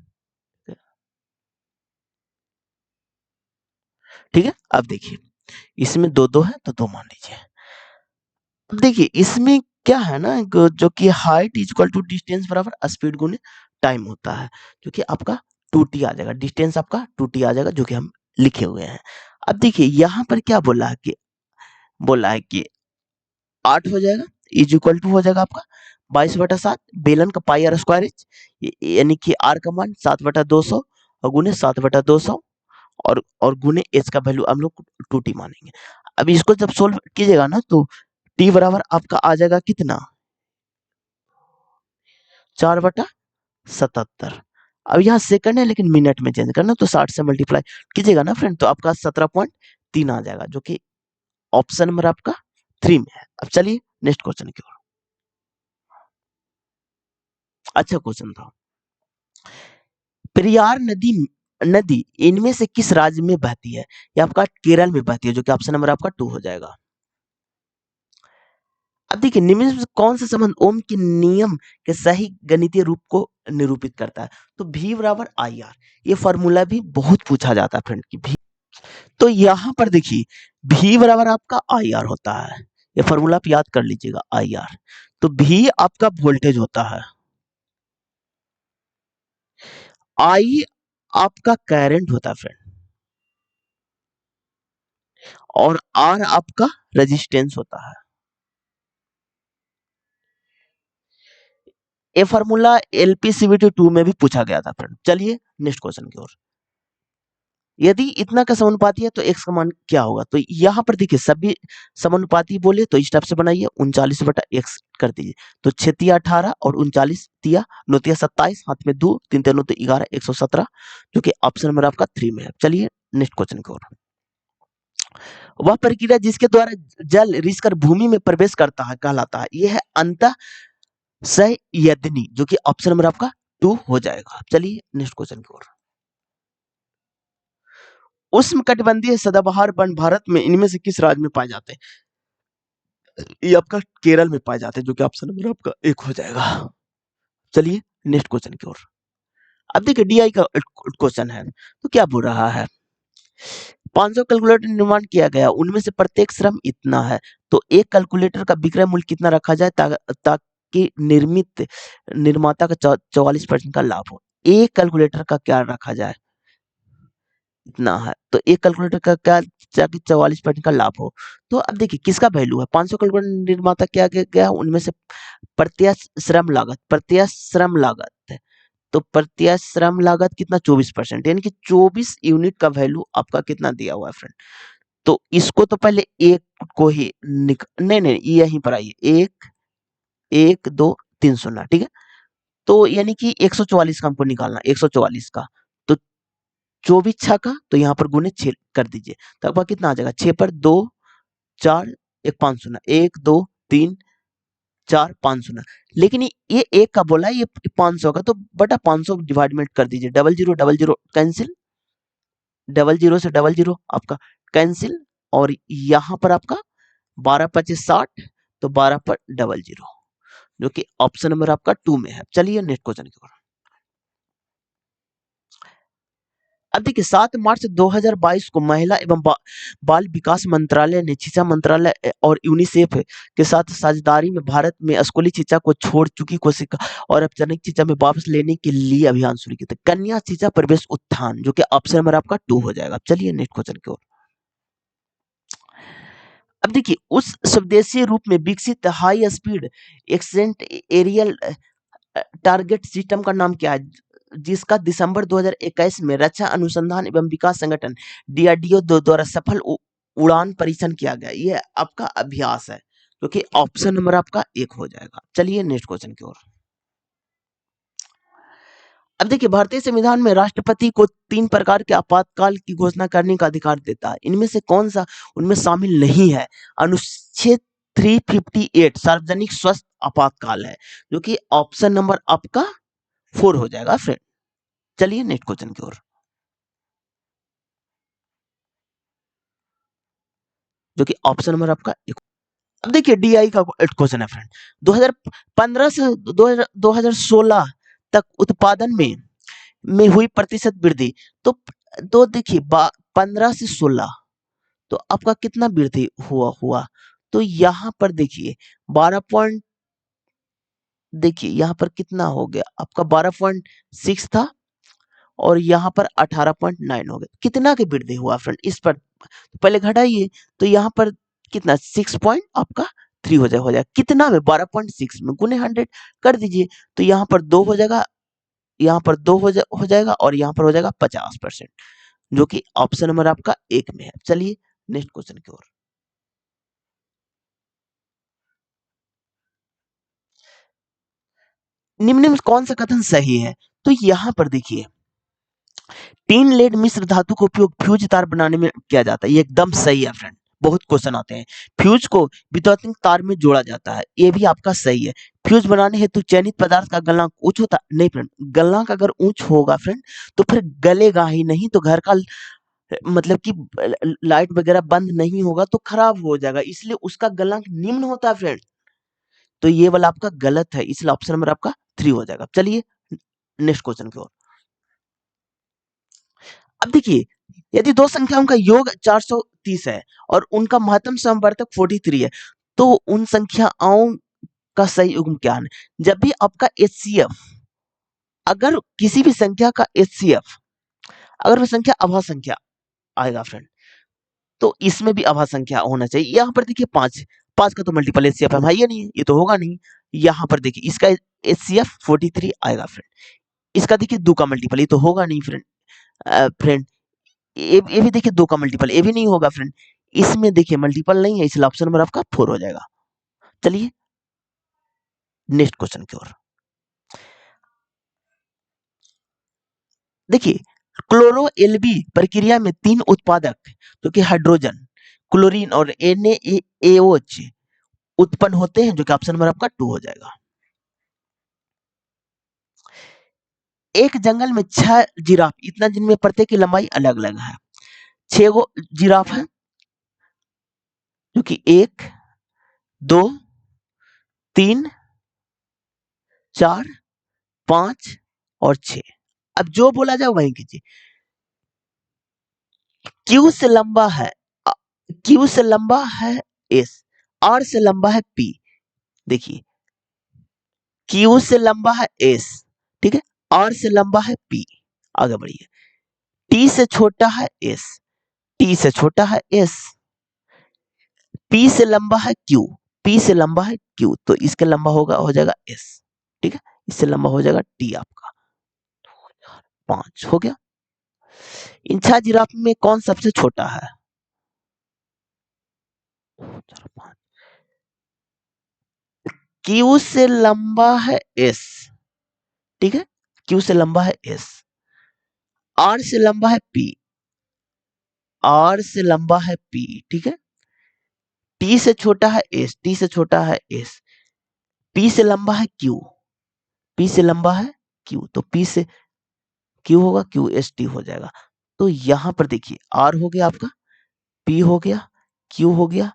ठीक है अब देखिए इसमें 2 है तो 2 मान लीजिए। अब देखिए इसमें क्या है ना जो कि हाइट इक्वल टू डिस्टेंस बराबर स्पीड गुने टाइम होता है, जो कि आपका 2t आ जाएगा। डिस्टेंस आपका 2t आ जाएगा जो कि हम लिखे हुए हैं। अब देखिए यहाँ पर क्या बोला है कि 8 हो जाएगा इज इक्वल टू हो जाएगा आपका 22/7 बेलन का पाई आर स्क्वायर एच यानी कि आर का मान 7/200 और गुने 7/200 और गुने एच का वैल्यू हम लोग 2t मानेंगे। अब इसको जब सोल्व कीजिएगा ना तो t बराबर आपका आ जाएगा कितना 4/77। अब यहाँ सेकंड है लेकिन मिनट में चेंज करना तो 60 से मल्टीप्लाई कीजिएगा ना फ्रेंड तो आपका 17.3 आ जाएगा जो कि ऑप्शन नंबर आपका 3 में है। अब चलिए नेक्स्ट क्वेश्चन की ओर। अच्छा क्वेश्चन था पेरियार नदी इनमें से किस राज्य में बहती है। ये आपका केरल में बहती है जो कि ऑप्शन नंबर आपका 2 हो जाएगा। अब देखिए निम्न में से कौन सा संबंध ओम के नियम के सही गणितीय रूप को निरूपित करता है। तो V बराबर IR ये फॉर्मूला भी बहुत पूछा जाता है फ्रेंड की V। तो यहाँ पर देखिए V बराबर आपका IR होता है। ये फॉर्मूला आप याद कर लीजिएगा IR। तो V आपका वोल्टेज होता है, I आपका करंट होता है फ्रेंड और R आपका रेजिस्टेंस होता है। ये फार्मूला LPCVT 2 में भी पूछा गया था फ्रेंड। चलिए नेक्स्ट क्वेश्चन की ओर। यदि इतना का समानुपाती है तो x का मान क्या होगा। तो यहाँ पर देखिए सभी समानुपाती बोले तो इस टाइप से बनाइए 39/x कर दीजिए तो 6 18 और 39 तिया 9 तिया 27 हाथ में 2 3 3 9 तो 11 117 जो कि ऑप्शन नंबर आपका 3 में है। चलिए नेक्स्ट क्वेश्चन की ओर। वह प्रक्रिया जिसके द्वारा जल रिसकर भूमि में प्रवेश करता है कहलाता है। यह है अंतः संयंत्रणि जो कि ऑप्शन नंबर आपका 2 हो जाएगा। चलिए नेक्स्ट क्वेश्चन की ओर। उष्णकटिबंधीय सदाबहार वन भारत में इनमें से किस राज्य में पाए जाते हैं। ये आपका केरल में पाए जाते हैं जो कि ऑप्शन नंबर आपका 1 हो जाएगा। चलिए नेक्स्ट क्वेश्चन की ओर। अब देखिए DI का क्वेश्चन है तो क्या बोल रहा है 500 कैलकुलेटर निर्माण किया गया उनमें से प्रत्येक श्रम इतना है तो एक कैलकुलेटर का विक्रय मूल्य कितना रखा जाए ताकि निर्माता का 44% का लाभ हो। एक कैलकुलेटर का क्या रखा जाए इतना है तो एक कैलकुलेटर का क्या ताकि 44% का लाभ हो। तो अब देखिए किसका वैल्यू है 500 कैलकुलेटर निर्माता क्या गया उनमें से प्रत्यक्ष श्रम लागत तो प्रत्यक्ष श्रम लागत कितना 24%, यानी कि 24 यूनिट का वैल्यू आपका कितना दिया हुआ है फ्रेंड। तो इसको तो पहले एक को ही नहीं नहीं यहीं पर आइए, एक एक दो तीन शून्य, ठीक है। तो यानी कि 144 का हमको निकालना, 144 का, तो 24 छा का, तो यहाँ पर गुने 6 कर दीजिए, तो आपका कितना आ जाएगा, 6 पर 2 4 1 5 शून्य, 1 2 3 4 5 शून्य। लेकिन ये एक का बोला है, ये 500 का, तो बटा 500 डिवाइडमेंट कर दीजिए, double zero cancel, double zero से डबल जीरो आपका कैंसिल, और यहाँ पर आपका 12 25 60, तो 12 पर डबल जीरो, जो कि ऑप्शन नंबर आपका 2 में है। चलिए नेक्स्ट क्वेश्चन की ओर। अब देखिए 7 मार्च 2022 को महिला एवं बाल विकास मंत्रालय ने शिक्षा मंत्रालय और यूनिसेफ के साथ साझेदारी में भारत में स्कूली शिक्षा को छोड़ चुकी कोशिका और औपचारिक शिक्षा में वापस लेने के लिए अभियान शुरू किया था, कन्या शिक्षा प्रवेश उत्थान, जो कि ऑप्शन नंबर आपका 2 हो जाएगा। चलिए नेक्स्ट क्वेश्चन की ओर। अब देखिए उस स्वदेशी रूप में विकसित high speed accent aerial target system का नाम क्या है, जिसका दिसंबर 2021 में रक्षा अनुसंधान एवं विकास संगठन डीआरडीओ द्वारा सफल उड़ान परीक्षण किया गया। ये आपका अभ्यास है, क्योंकि ऑप्शन नंबर आपका 1 हो जाएगा। चलिए नेक्स्ट क्वेश्चन की ओर। अब देखिए भारतीय संविधान में राष्ट्रपति को 3 प्रकार के आपातकाल की घोषणा करने का अधिकार देता है, इनमें से कौन सा उनमें शामिल नहीं है। अनुच्छेद 358 सार्वजनिक स्वास्थ्य आपातकाल है, जो कि ऑप्शन नंबर आपका 4 हो जाएगा फ्रेंड। चलिए नेक्स्ट क्वेश्चन की ओर। जो कि ऑप्शन नंबर आपका एक। अब देखिए डीआई का क्वेश्चन है फ्रेंड। 2015 से 2016 तक उत्पादन में हुई प्रतिशत वृद्धि, तो देखिए 15 से 16, तो आपका कितना वृद्धि हुआ, तो यहाँ पर देखिए 12 पॉइंट, देखिए यहाँ पर कितना हो गया आपका 12.6 था, और यहाँ पर 18.9 हो गया। कितना की वृद्धि हुआ फ्रेंड, इस पर पहले घटाइए, तो यहाँ पर कितना 6 पॉइंट आपका 3 हो जाएगा कितना में 12.6 में गुने 100 कर दीजिए, तो यहाँ पर 2 हो जाएगा, यहाँ पर 2 हो जाएगा, और यहाँ पर हो जाएगा 50%, जो कि ऑप्शन नंबर आपका 1 में है। चलिए नेक्स्ट क्वेश्चन की ओर। निम्न में कौन सा कथन सही है, तो यहाँ पर देखिए टीन लेड मिश्र धातु का उपयोग फ्यूज तार बनाने में किया जाता है, ये एकदम सही है फ्रेंड। बहुत क्वेश्चन आते हैं, फ्यूज को विद्युतीय तार में जोड़ा जाता है, ये भी आपका सही है। फ्यूज बनाने हेतु चयनित पदार्थ का गलनांक उच्च होता नहीं फ्रेंड, गलनांक अगर उच्च होगा फ्रेंड तो फिर गलेगा ही नहीं, तो घर का मतलब कि लाइट वगैरह बंद नहीं होगा तो खराब हो जाएगा, इसलिए उसका गलनांक निम्न होता है फ्रेंड। तो ये वाला आपका गलत है, इसलिए ऑप्शन नंबर आपका 3 हो जाएगा। चलिए नेक्स्ट क्वेश्चन की ओर। अब देखिए यदि दो संख्याओं का योग 430 है और उनका महत्तम समवर्तक 43 है, तो उन संख्याओं का सही युग्म क्या है। जब भी आपका एचसीएफ, अगर किसी भी संख्या का एचसीएफ अगर वो संख्या अभा संख्या आएगा फ्रेंड, तो इसमें भी अभा संख्या होना चाहिए। यहाँ पर देखिए 5 5 का तो मल्टीपल एचसीएफ है भाई, ये नहीं है, ये तो होगा नहीं। यहाँ पर देखिए इसका एचसीएफ 43 आएगा फ्रेंड, इसका देखिए 2 का मल्टीपल, ये तो होगा नहीं फ्रेंड। फ्रेंड ये भी देखिए 2 का मल्टीपल, ये भी नहीं होगा फ्रेंड। इसमें देखिए मल्टीपल नहीं है, इसलिए ऑप्शन नंबर आपका 4 हो जाएगा। चलिए नेक्स्ट क्वेश्चन की ओर। देखिए क्लोरो एलबी प्रक्रिया में 3 उत्पादक जो कि हाइड्रोजन, क्लोरीन और NaOH उत्पन्न होते हैं, जो कि ऑप्शन नंबर आपका 2 हो जाएगा। एक जंगल में 6 जिराफ, इतना जिनमें प्रत्येक की लंबाई अलग अलग है। 6 गो जिराफ है, जो कि 1 2 3 4 5 और 6। अब जो बोला जाए वही कीजिए। क्यू से लंबा है, क्यू से लंबा है एस, आर से लंबा है पी। देखिए क्यू से लंबा है एस, ठीक है, आर से लंबा है पी। आगे बढ़िए, टी से छोटा है एस, टी से छोटा है एस, पी से लंबा है क्यू, पी से लंबा है क्यू, तो इसके लंबा होगा हो जाएगा एस, ठीक है, इससे लंबा हो जाएगा टी आपका। 5 हो गया। इन 6 जिराफ में कौन सबसे छोटा है? 4, 5। क्यू से लंबा है एस, ठीक है, क्यू से लंबा है एस। आर से लंबा है पी, आर से लंबा है पी, ठीक है। टी से छोटा है एस, टी से छोटा है एस। पी से लंबा है क्यू, पी से लंबा है क्यू, तो पी से क्यू होगा, क्यू एस टी हो जाएगा। तो यहां पर देखिए आर हो गया आपका, पी हो गया, क्यू हो गया,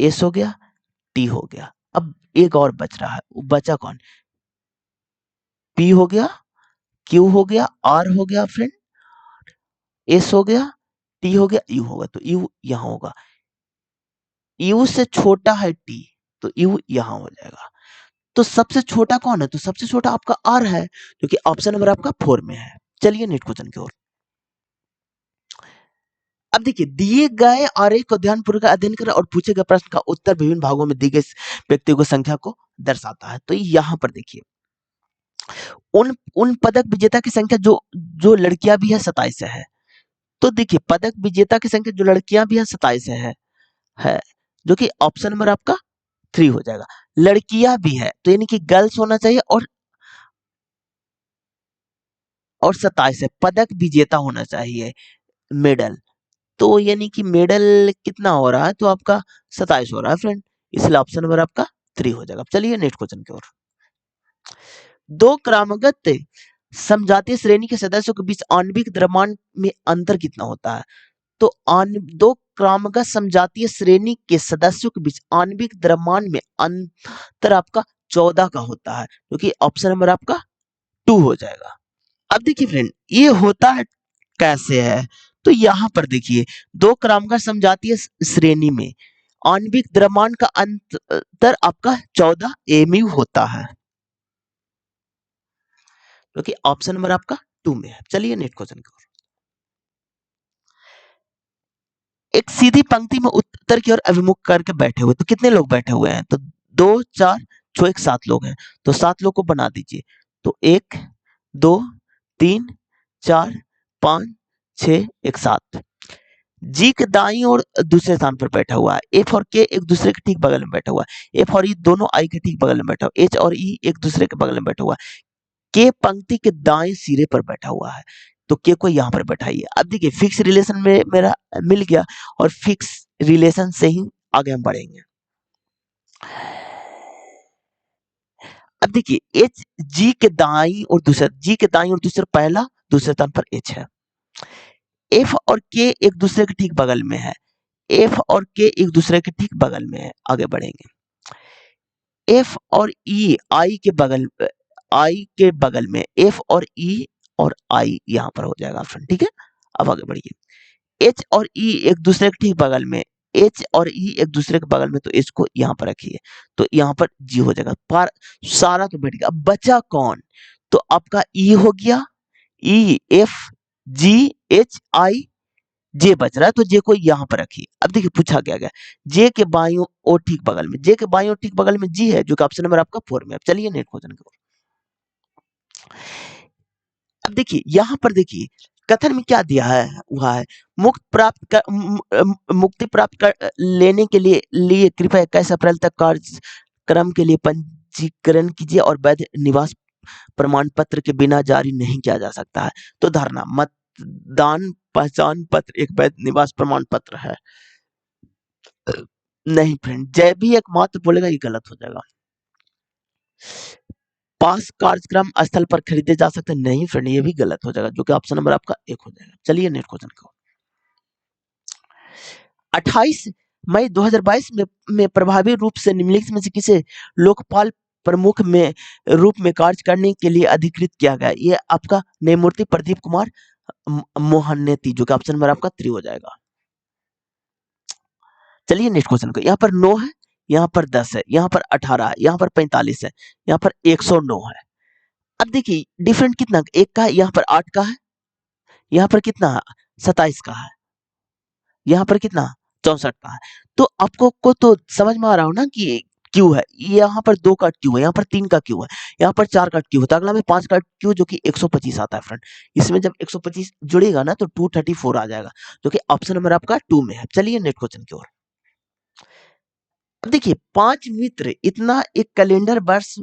एस हो गया, टी हो गया। अब एक और बच रहा है, वो बचा कौन? पी हो गया, क्यू हो गया, आर हो गया फ्रेंड, एस हो गया, टी हो गया, यू होगा। तो यू यहां होगा। यू से छोटा है टी, तो यू यहां हो जाएगा। तो सबसे छोटा कौन है? तो सबसे छोटा आपका आर है, क्योंकि ऑप्शन नंबर आपका 4 में है। चलिए नेक्स्ट क्वेश्चन की ओर। अब देखिए दिए गए आरेख को ध्यानपूर्वक अध्ययन करें और पूछे गए प्रश्न का उत्तर विभिन्न भागों में दी गई व्यक्तियों की संख्या को दर्शाता है। तो यहां पर देखिए उन उन पदक विजेता की संख्या जो जो लड़कियां भी है 27 है। तो देखिए पदक विजेता की संख्या जो लड़कियां भी है 27 है, जो कि ऑप्शन नंबर आपका 3 हो जाएगा। लड़कियां भी है तो यानी कि गर्ल्स होना चाहिए, और 27 है, पदक विजेता होना चाहिए, मेडल। तो यानी कि मेडल कितना हो रहा है? तो आपका 27 हो रहा है फ्रेंड, इसलिए ऑप्शन नंबर आपका 3 हो जाएगा। चलिए नेक्स्ट क्वेश्चन की ओर। दो क्रमागत समजातीय श्रेणी के सदस्यों के बीच आणविक द्रव्यमान में अंतर कितना होता है? तो दो क्रमागत समजातीय श्रेणी के सदस्यों के बीच आणविक द्रव्यमान में अंतर आपका 14 का होता है, क्योंकि ऑप्शन नंबर आपका 2 हो जाएगा। अब देखिए फ्रेंड ये होता है कैसे है? तो यहाँ पर देखिए दो क्रमागत समजातीय श्रेणी में आणविक द्रव्यमान का अंतर आपका 14 एमयू होता है, क्योंकि ऑप्शन नंबर आपका 2 में है। चलिए नेक्स्ट क्वेश्चन की ओर। एक सीधी पंक्ति में उत्तर की ओर अभिमुख करके बैठे हुए, तो कितने लोग बैठे हुए हैं? तो 2, 4, 6, 7 लोग हैं, तो 7 लोग को बना दीजिए। तो 1, 2, 3, 4, 5, 6, 1, 7। जी के दाईं ओर दूसरे स्थान पर बैठा हुआ है। एफ और के एक दूसरे के ठीक बगल में बैठा हुआ है। एफ और ई दोनों आई के ठीक बगल में बैठा हुआ है। एच और ई एक दूसरे के बगल में बैठा हुआ है। के पंक्ति के दाएं सिरे पर बैठा हुआ है, तो के को यहाँ पर बैठाइए। अब देखिए फिक्स रिलेशन में मेरा मिल गया, और फिक्स रिलेशन से ही आगे हम बढ़ेंगे। अब देखिए एच जी के दाईं और दूसरा, जी के दाईं और दूसरा पहला, दूसरे स्थान पर एच है। एफ और के एक दूसरे के ठीक बगल में है। एफ और के एक दूसरे के ठीक बगल में है, आगे बढ़ेंगे। एफ और ई आई के बगल में, एफ और ई और आई यहां पर हो जाएगा ऑप्शन, ठीक है। अब आगे बढ़िए। एच और ई एक दूसरे के ठीक बगल में, एच और ई एक दूसरे के बगल में, तो एच को यहां पर रखिए, तो यहां पर जी हो जाएगा। पर सारा तो बैठ गया, अब बचा कौन? तो आपका ई हो गया, E F G H I जे बच रहा है, तो जे को यहां पर रखिए। अब देखिए पूछा क्या गया, जे के बाईं और ठीक बगल में, जे के बाईं और ठीक बगल में जी है, जो कि ऑप्शन नंबर आपका 4 में। अब चलिए नेक्स्ट क्वेश्चन की ओर। अब देखिए यहां पर देखिए कथन में क्या दिया है, हुआ है मुक्ति प्राप्त कर लेने के लिए कृपया 21 अप्रैल तक कार्यक्रम के लिए पंजीकरण कीजिए और वैध निवास प्रमाण पत्र के बिना जारी नहीं किया जा सकता है। तो धारणा मतदान पहचान पत्र एक वैध निवास प्रमाण पत्र है? नहीं फ्रेंड, जय भी एकमात्र बोलेगा, ये गलत हो जाएगा। पास कार्यक्रम स्थल पर खरीदे जा सकते हैं? नहीं फ्रेंड, ये भी गलत हो जाएगा, जो कि ऑप्शन नंबर आपका 1 हो जाएगा। चलिए नेक्स्ट क्वेश्चन को। 28 मई 2022 में प्रभावी रूप से निम्नलिखित में से किसे लोकपाल प्रमुख में रूप में कार्य करने के लिए अधिकृत किया गया? ये आपका न्यायमूर्ति प्रदीप कुमार मोहन्ती, जो कि ऑप्शन नंबर आपका 3 हो जाएगा। चलिए नेक्स्ट क्वेश्चन को। यहाँ पर 9 है, यहाँ पर 10 है, यहाँ पर 18 है, यहाँ पर 45 है, यहाँ पर 109 है। अब देखिए डिफरेंट कितना, एक का है, यहाँ पर 8 का है, यहाँ पर कितना है 27 का है, यहाँ पर कितना 64 का है। तो आपको को तो समझ में आ रहा हो ना कि क्यू है, यहाँ पर 2 का क्यू है, यहाँ पर 3 का क्यू है, यहाँ पर 4 का क्यू है, तो अगला में 5 का क्यू जो कि 125 आता है फ्रेंड। इसमें जब 125 जुड़ेगा ना तो 234 आ जाएगा, जो कि ऑप्शन नंबर आपका 2 में है। चलिए नेक्स्ट क्वेश्चन की ओर। अब देखिए 5 मित्र इतना एक कैलेंडर वर्ष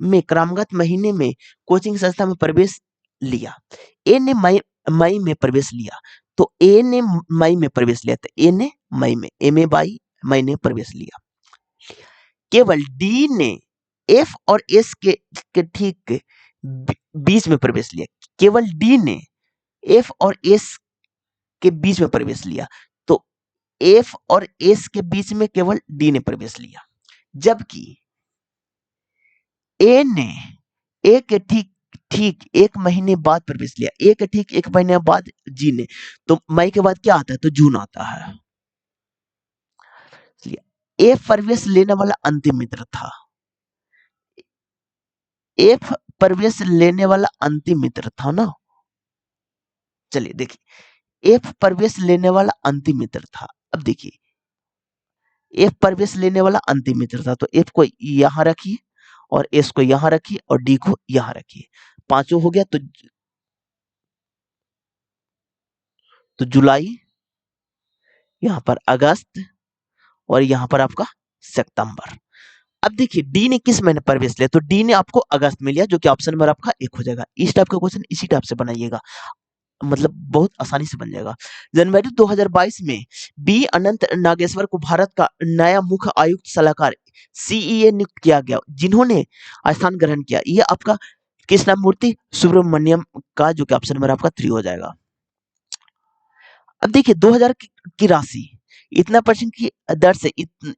में क्रमागत महीने में कोचिंग संस्था में प्रवेश लिया। ए ने मई में प्रवेश लिया, तो ए ने मई में प्रवेश लिया, तो ए ने मई में, ए में बाई, मई ने प्रवेश लिया। केवल डी ने एफ और एस के ठीक बीच में प्रवेश लिया। केवल डी ने एफ और एस के बीच में प्रवेश लिया, तो एफ और एस के बीच में केवल डी ने प्रवेश लिया। जबकि ए ने ए के ठीक ठीक 1 महीने बाद प्रवेश लिया, ए के ठीक 1 महीने बाद जी ने, तो मई के बाद क्या आता है, तो जून आता है। ए प्रवेश लेने वाला अंतिम मित्र था, एफ प्रवेश लेने वाला अंतिम मित्र था ना। चलिए देखिए एफ प्रवेश लेने वाला अंतिम मित्र था। अब देखिए एफ प्रवेश लेने वाला अंतिम मित्र था, तो एफ को यहां रखिए और एस को यहां रखिए और डी को यहां रखिए, पांचों हो गया। तो जुलाई, यहां पर अगस्त और यहां पर आपका सितंबर। अब देखिए डी ने किस महीने प्रवेश लिया, तो डी ने आपको अगस्त में लिया, जो कि ऑप्शन नंबर आपका 1 हो जाएगा। इस टाइप का क्वेश्चन इसी टाइप से बनाइएगा, मतलब बहुत आसानी से बन जाएगा। जनवरी 2022 में बी अनंत नागेश्वर को भारत का नया मुख्य आयुक्त सलाहकार सीईए नियुक्त किया गया, जिन्होंने स्थान ग्रहण किया। यह आपका कृष्णमूर्ति सुब्रमण्यम का, जो कि ऑप्शन नंबर आपका 3 हो जाएगा। अब देखिए 2000 की राशि इतना परसेंट की दर से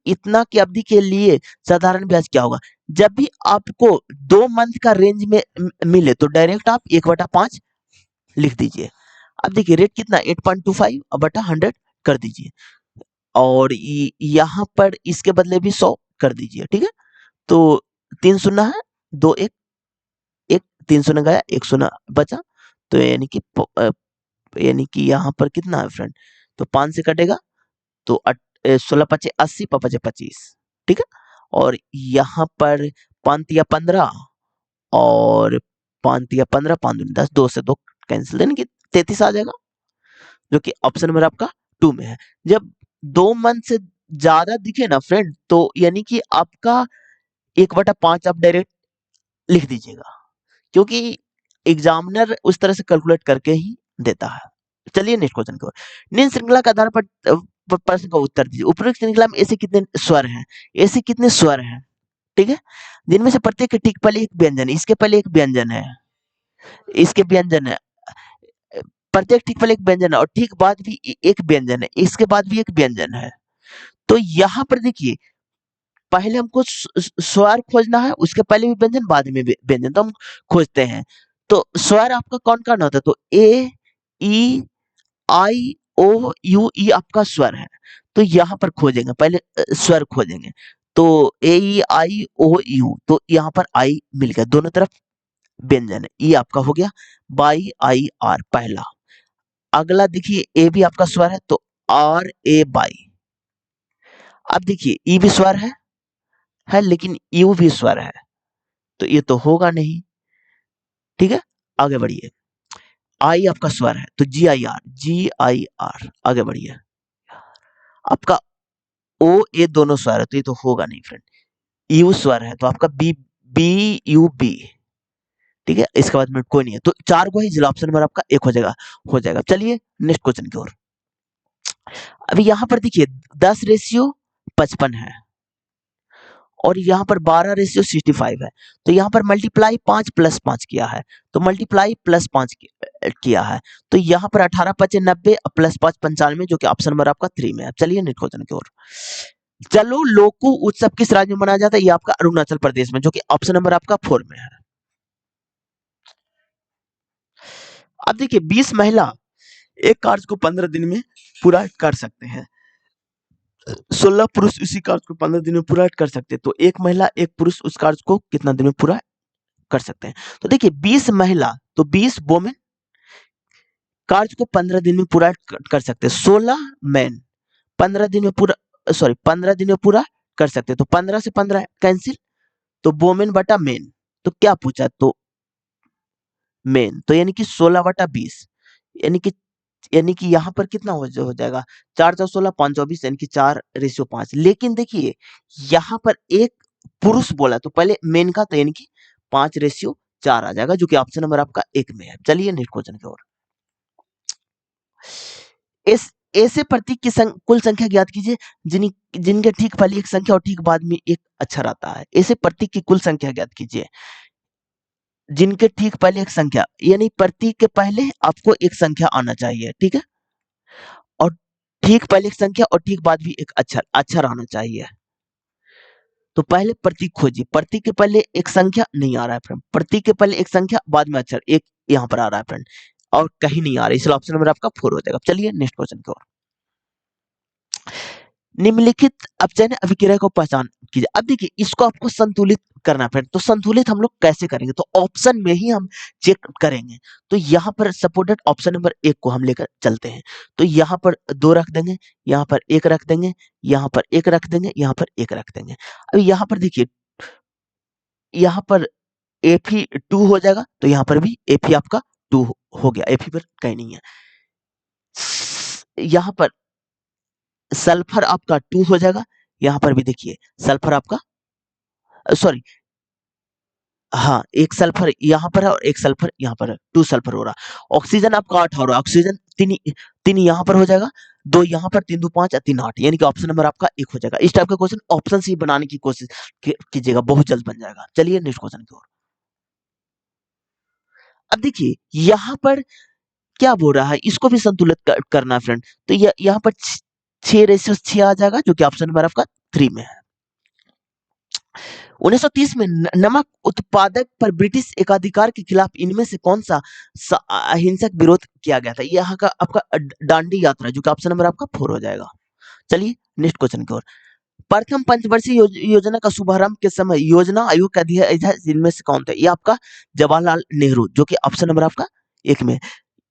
इतना की अवधि के लिए साधारण ब्याज क्या होगा। जब भी आपको 2 मंथ का रेंज में मिले तो डायरेक्ट आप 1/5 लिख दीजिए। अब देखिए रेट कितना 8.25 बटा 100 कर दीजिए, और यहाँ पर इसके बदले भी 100 कर दीजिए, ठीक है। तो 3 शून्य है, 2 1 1, 3 शून्य गया, 1 शून्य बचा, तो यानी कि यहाँ पर कितना है फ्रेंड, तो 5 से कटेगा, तो 16 पचे 80, 5 पचे 25, ठीक है। और यहाँ पर 5 या 15 और 5 या 15, 5 दूनी 10, 2 से 2 कैंसिल, यानी कि 33 आ जाएगा, जो कि ऑप्शन नंबर आपका 2 में है। जब 2 मंथ से ज्यादा दिखे ना फ्रेंड, तो यानी कि आपका 1/5 आप डायरेक्ट लिख दीजिएगा, क्योंकि एग्जामिनर उस तरह से कैलकुलेट करके ही देता है। चलिए नेक्स्ट क्वेश्चन की ओर। निम्न श्रृंखला के आधार पर प्रश्न का उत्तर दीजिए। उपरोक्त श्रृंखला में ऐसे कितने स्वर हैं, ऐसे कितने स्वर हैं, ठीक है, जिनमें से प्रत्येक के ठीक पहले एक व्यंजन है, इसके पहले एक व्यंजन है, इसके व्यंजन है, प्रत्येक ठीक पहले एक व्यंजन है, और ठीक बाद भी एक व्यंजन है, इसके बाद भी एक व्यंजन है। तो यहाँ पर देखिए पहले हमको स्वर खोजना है, उसके पहले भी व्यंजन बाद में व्यंजन, तो हम खोजते हैं। तो स्वर आपका कौन कौन होता है, तो ए ई आई ओ यू, ई आपका स्वर है, तो यहाँ पर खोजेंगे, पहले स्वर खोजेंगे। तो ए ई आई ओ यू, तो यहाँ पर आई मिल गया, दोनों तरफ व्यंजन है। ई आपका हो गया, बाई आई आर पहला। अगला देखिए ए भी आपका स्वर है, तो आर ए बाई। अब देखिए ई भी स्वर है लेकिन यू भी स्वर है, तो ये तो होगा नहीं, ठीक है। आगे बढ़िए, आई आपका स्वर है, तो जी आई आर, आगे बढ़िए। आपका ओ ए दोनों स्वर है, तो ये तो होगा नहीं फ्रेंड। यू स्वर है, तो आपका बी बी यू बी, ठीक है, इसके बाद में कोई नहीं है, तो 4 को ही जिला ऑप्शन नंबर आपका 1 हो जाएगा। चलिए नेक्स्ट क्वेश्चन की ओर। अभी यहाँ पर देखिए 10:55 है, और यहाँ पर 12:65 है, तो यहाँ पर मल्टीप्लाई 5 + 5 किया है, तो मल्टीप्लाई +5 किया है, तो यहाँ पर 18 × 5 = 90 + 5 = 95, जो कि ऑप्शन नंबर आपका 3 में है। चलिए नेक्स्ट क्वेश्चन की ओर। चलो लोकू उत्सव किस राज्य में मनाया जाता है, ये आपका अरुणाचल प्रदेश में, जो कि ऑप्शन नंबर आपका 4 में है। अब देखिए 20 महिला एक कार्य को 15 दिन में पूरा कर सकते हैं, 16 पुरुष इसी कार्य को 15 दिन में पूरा कर सकते हैं, तो एक महिला एक पुरुष उस कार्य को कितना दिन में पूरा कर सकते हैं। तो देखिए 20 महिला, तो 20 वोमेन कार्य को 15 दिन में पूरा कर सकते हैं, 16 मैन 15 दिन में पूरा 15 दिन में पूरा कर सकते हैं। तो 15 से 15 कैंसिल, तो वोमेन बटा मेन, तो क्या पूछा, तो मेन, तो यानी कि 16/20, यानी कि यहाँ पर कितना हो जाएगा, 4×4 = 5/24, यानी कि 4:5। लेकिन देखिए यहाँ पर एक पुरुष बोला, तो पहले मेन का, तो यानी कि 5:4 आ जाएगा, जो कि ऑप्शन नंबर आपका 1 में है। चलिए नेक्स्ट क्वेश्चन की ओर। इस ऐसे प्रतीक की कुल संख्या ज्ञात कीजिए जिनके ठीक पहले एक संख्या और ठीक बाद में एक अक्षर आता है। ऐसे प्रतीक की कुल संख्या ज्ञात कीजिए जिनके ठीक पहले एक संख्या, यानी प्रतीक के पहले आपको एक संख्या आना चाहिए, ठीक है, और ठीक पहले एक संख्या और ठीक बाद भी एक अक्षर आना चाहिए। तो पहले प्रतीक खोजिए, प्रतीक के पहले एक संख्या नहीं आ रहा है फ्रेंड, प्रतीक के पहले एक संख्या बाद में अक्षर एक यहाँ पर आ रहा है फ्रेंड, और कहीं नहीं आ रहा है, इसलिए ऑप्शन नंबर आपका 4 हो जाएगा। चलिए नेक्स्ट क्वेश्चन की ओर। निम्नलिखित अपचयन अभिक्रिया को पहचान कीजिए। अब देखिए इसको आपको संतुलित करना फ्रेंड, तो संतुलित हम लोग कैसे करेंगे, तो ऑप्शन में ही हम चेक करेंगे। तो यहाँ पर सपोर्टेड ऑप्शन नंबर 1 को हम लेकर चलते हैं, तो यहाँ पर 2 रख देंगे, यहाँ पर 1 रख देंगे, यहाँ पर 1 रख देंगे, यहाँ पर 1 रख देंगे। अब यहाँ पर देखिए, यहाँ पर Fe 2 हो जाएगा, तो यहाँ पर भी Fe आपका 2 हो गया, Fe पर कहीं नहीं है। यहाँ पर सल्फर आपका 2 हो जाएगा, यहाँ पर भी देखिए सल्फर आपका, सॉरी, हाँ, एक सल्फर यहाँ पर है और एक सल्फर यहाँ पर है, 2 सल्फर हो रहा। ऑक्सीजन आपका 8 हो रहा है, ऑक्सीजन 3 यहाँ पर हो जाएगा, 2 यहाँ पर, 3 × 2 = 5 और 3 × 8, यानी कि ऑप्शन नंबर आपका 1 हो जाएगा। इस टाइप का क्वेश्चन ऑप्शन से ही बनाने की कोशिश कीजिएगा, बहुत जल्द बन जाएगा। चलिए नेक्स्ट क्वेश्चन की ओर। अब देखिए यहाँ पर क्या बोल रहा है, इसको भी संतुलित करना है फ्रेंड, तो यहाँ पर 6:6 आ जाएगा, जो कि ऑप्शन नंबर आपका 3 में है। 1930 में नमक उत्पादक पर ब्रिटिश एकाधिकार के खिलाफ इनमें से कौन सा अहिंसक विरोध किया गया था। यहाँ का आपका दांडी यात्रा, जो कि ऑप्शन नंबर आपका 4 हो जाएगा। चलिए नेक्स्ट क्वेश्चन की ओर। प्रथम पंचवर्षीय योजना का शुभारंभ के समय योजना आयोग का अध्यक्ष इनमें से कौन थे। ये आपका जवाहरलाल नेहरू, जो कि ऑप्शन नंबर आपका 1 में।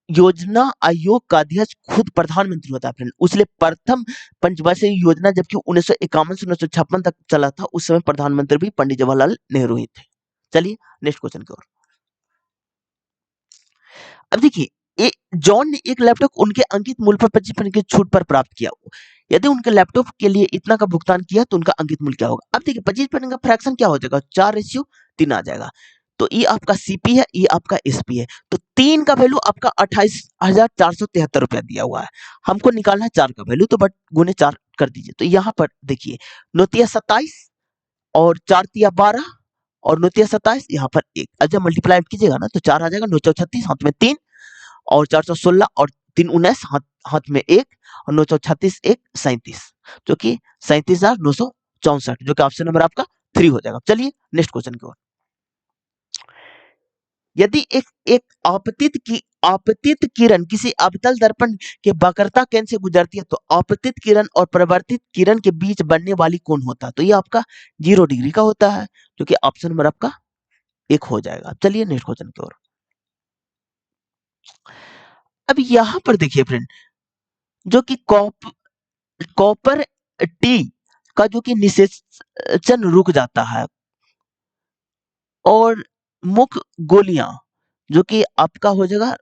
योजना आयोग का अध्यक्ष खुद प्रधानमंत्री होता है फ्रेंड, उसलिए प्रथम पंचवर्षीय योजना जबकि 1951 से 1956 तक चला था, उस समय प्रधानमंत्री भी पंडित जवाहरलाल नेहरू ही थे। चलिए नेक्स्ट क्वेश्चन की ओर। अब देखिए जॉन ने एक लैपटॉप उनके अंकित मूल्य पर 25% की छूट पर प्राप्त किया। यदि उनके लैपटॉप के लिए इतना का भुगतान किया तो उनका अंकित मूल्य क्या होगा। अब देखिए 25% का फ्रैक्शन क्या हो जाएगा, 4:3 आ जाएगा। तो ये आपका सीपी है, ये आपका एसपी है, तो 3 का वैल्यू आपका 28,473 रुपया दिया हुआ है, हमको निकालना है 4 का वैल्यू, तो बट गुने 4 कर दीजिए। तो यहाँ पर देखिए 9×3 = 27 और 4×3 = 12 और 9×3 = 27, यहाँ पर 1, जब मल्टीप्लाई कीजिएगा ना तो 4 आ जाएगा, 9×4 = 36, हाथ में 3 और 416 और 3×19 हाथ में 1 और 936 1 37, जो कि 37,964, जो कि ऑप्शन नंबर आपका 3 हो जाएगा। चलिए नेक्स्ट क्वेश्चन की ओर। यदि एक आपतित किरण किसी अवतल दर्पण के वक्रता केंद्र से गुजरती है तो आपतित किरण और परावर्तित किरण के बीच बनने वाली कोण होता है। तो ये आपका 0 डिग्री का होता है, जो कि ऑप्शन नंबर आपका 1 हो जाएगा। चलिए नेक्स्ट क्वेश्चन की ओर। अब यहां पर देखिए फ्रेंड, जो कि कॉपर टी का जो कि निषेचन रुक जाता है और मुख्य गोलियां जो कि आपका हो जाएगा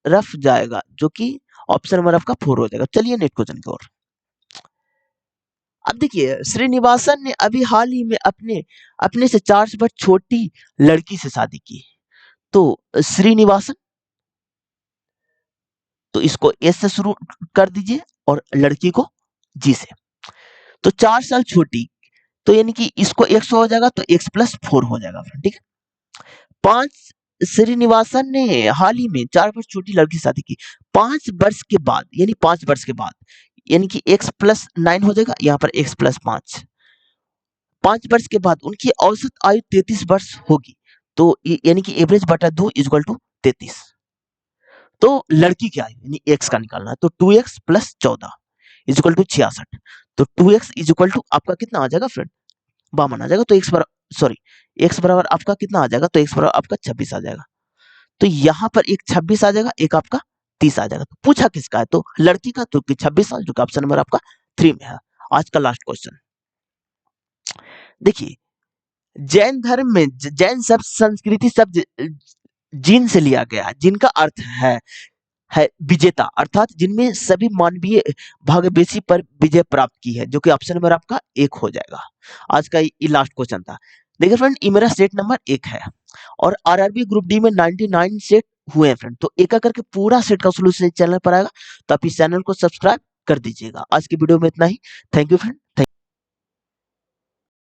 रफ जाएगा, जो कि ऑप्शन नंबर आपका 4 हो जाएगा। चलिए नेक्स्ट क्वेश्चन की ओर। अब देखिए श्रीनिवासन ने अभी हाल ही में अपने से 4 वर्ष छोटी लड़की से शादी की। तो श्रीनिवासन, तो इसको एस से शुरू कर दीजिए और लड़की को जी से। तो 4 साल छोटी, तो यानी कि इसको 100 हो जाएगा, तो x + 4 हो जाएगा, ठीक है। 5 श्रीनिवासन ने हाल ही में 4 वर्ष छोटी लड़की से शादी की। 5 वर्ष के बाद, यानी 5 वर्ष के बाद, यानी कि x + 9 हो जाएगा, यहाँ पर x + 5। 5 वर्ष के बाद उनकी औसत आयु 33 वर्ष होगी, तो यानी कि एवरेज बटा 2 = 33। तो लड़की क्या है, यानी x का निकालना है, तो 2x + 14 = 66। तो 2x = आपका कितना आ जाएगा फ्रेंड, 52 आ जाएगा। तो x बराबर आपका कितना आ जाएगा, तो x बराबर आपका 26 आ जाएगा। तो यहाँ पर एक 26 आ जाएगा, एक आपका 30 आ जाएगा। तो पूछा किसका है, तो लड़की का, तो 26 साल, जो कि ऑप्शन नंबर आपका 3 में है। आज का लास्ट क्वेश्चन। देखिए, जैन धर्म में जैन शब्द संस्कृति शब्द जीन से लिया गया है, जिनका अर्थ है विजेता, अर्थात जिनमें सभी मानवीय भागपेशी पर विजय प्राप्त की है, जो कि ऑप्शन नंबर आपका एक हो जाएगा। आज का ये लास्ट क्वेश्चन था। देखिए फ्रेंड, ये मेरा सेट नंबर एक है और आरआरबी ग्रुप डी में 99 सेट हुए हैं फ्रेंड। तो एक करके पूरा सेट का सोल्यूशन चैनल पर आएगा, तो आप इस चैनल को सब्सक्राइब कर दीजिएगा। आज की वीडियो में इतना ही। Thank you friend.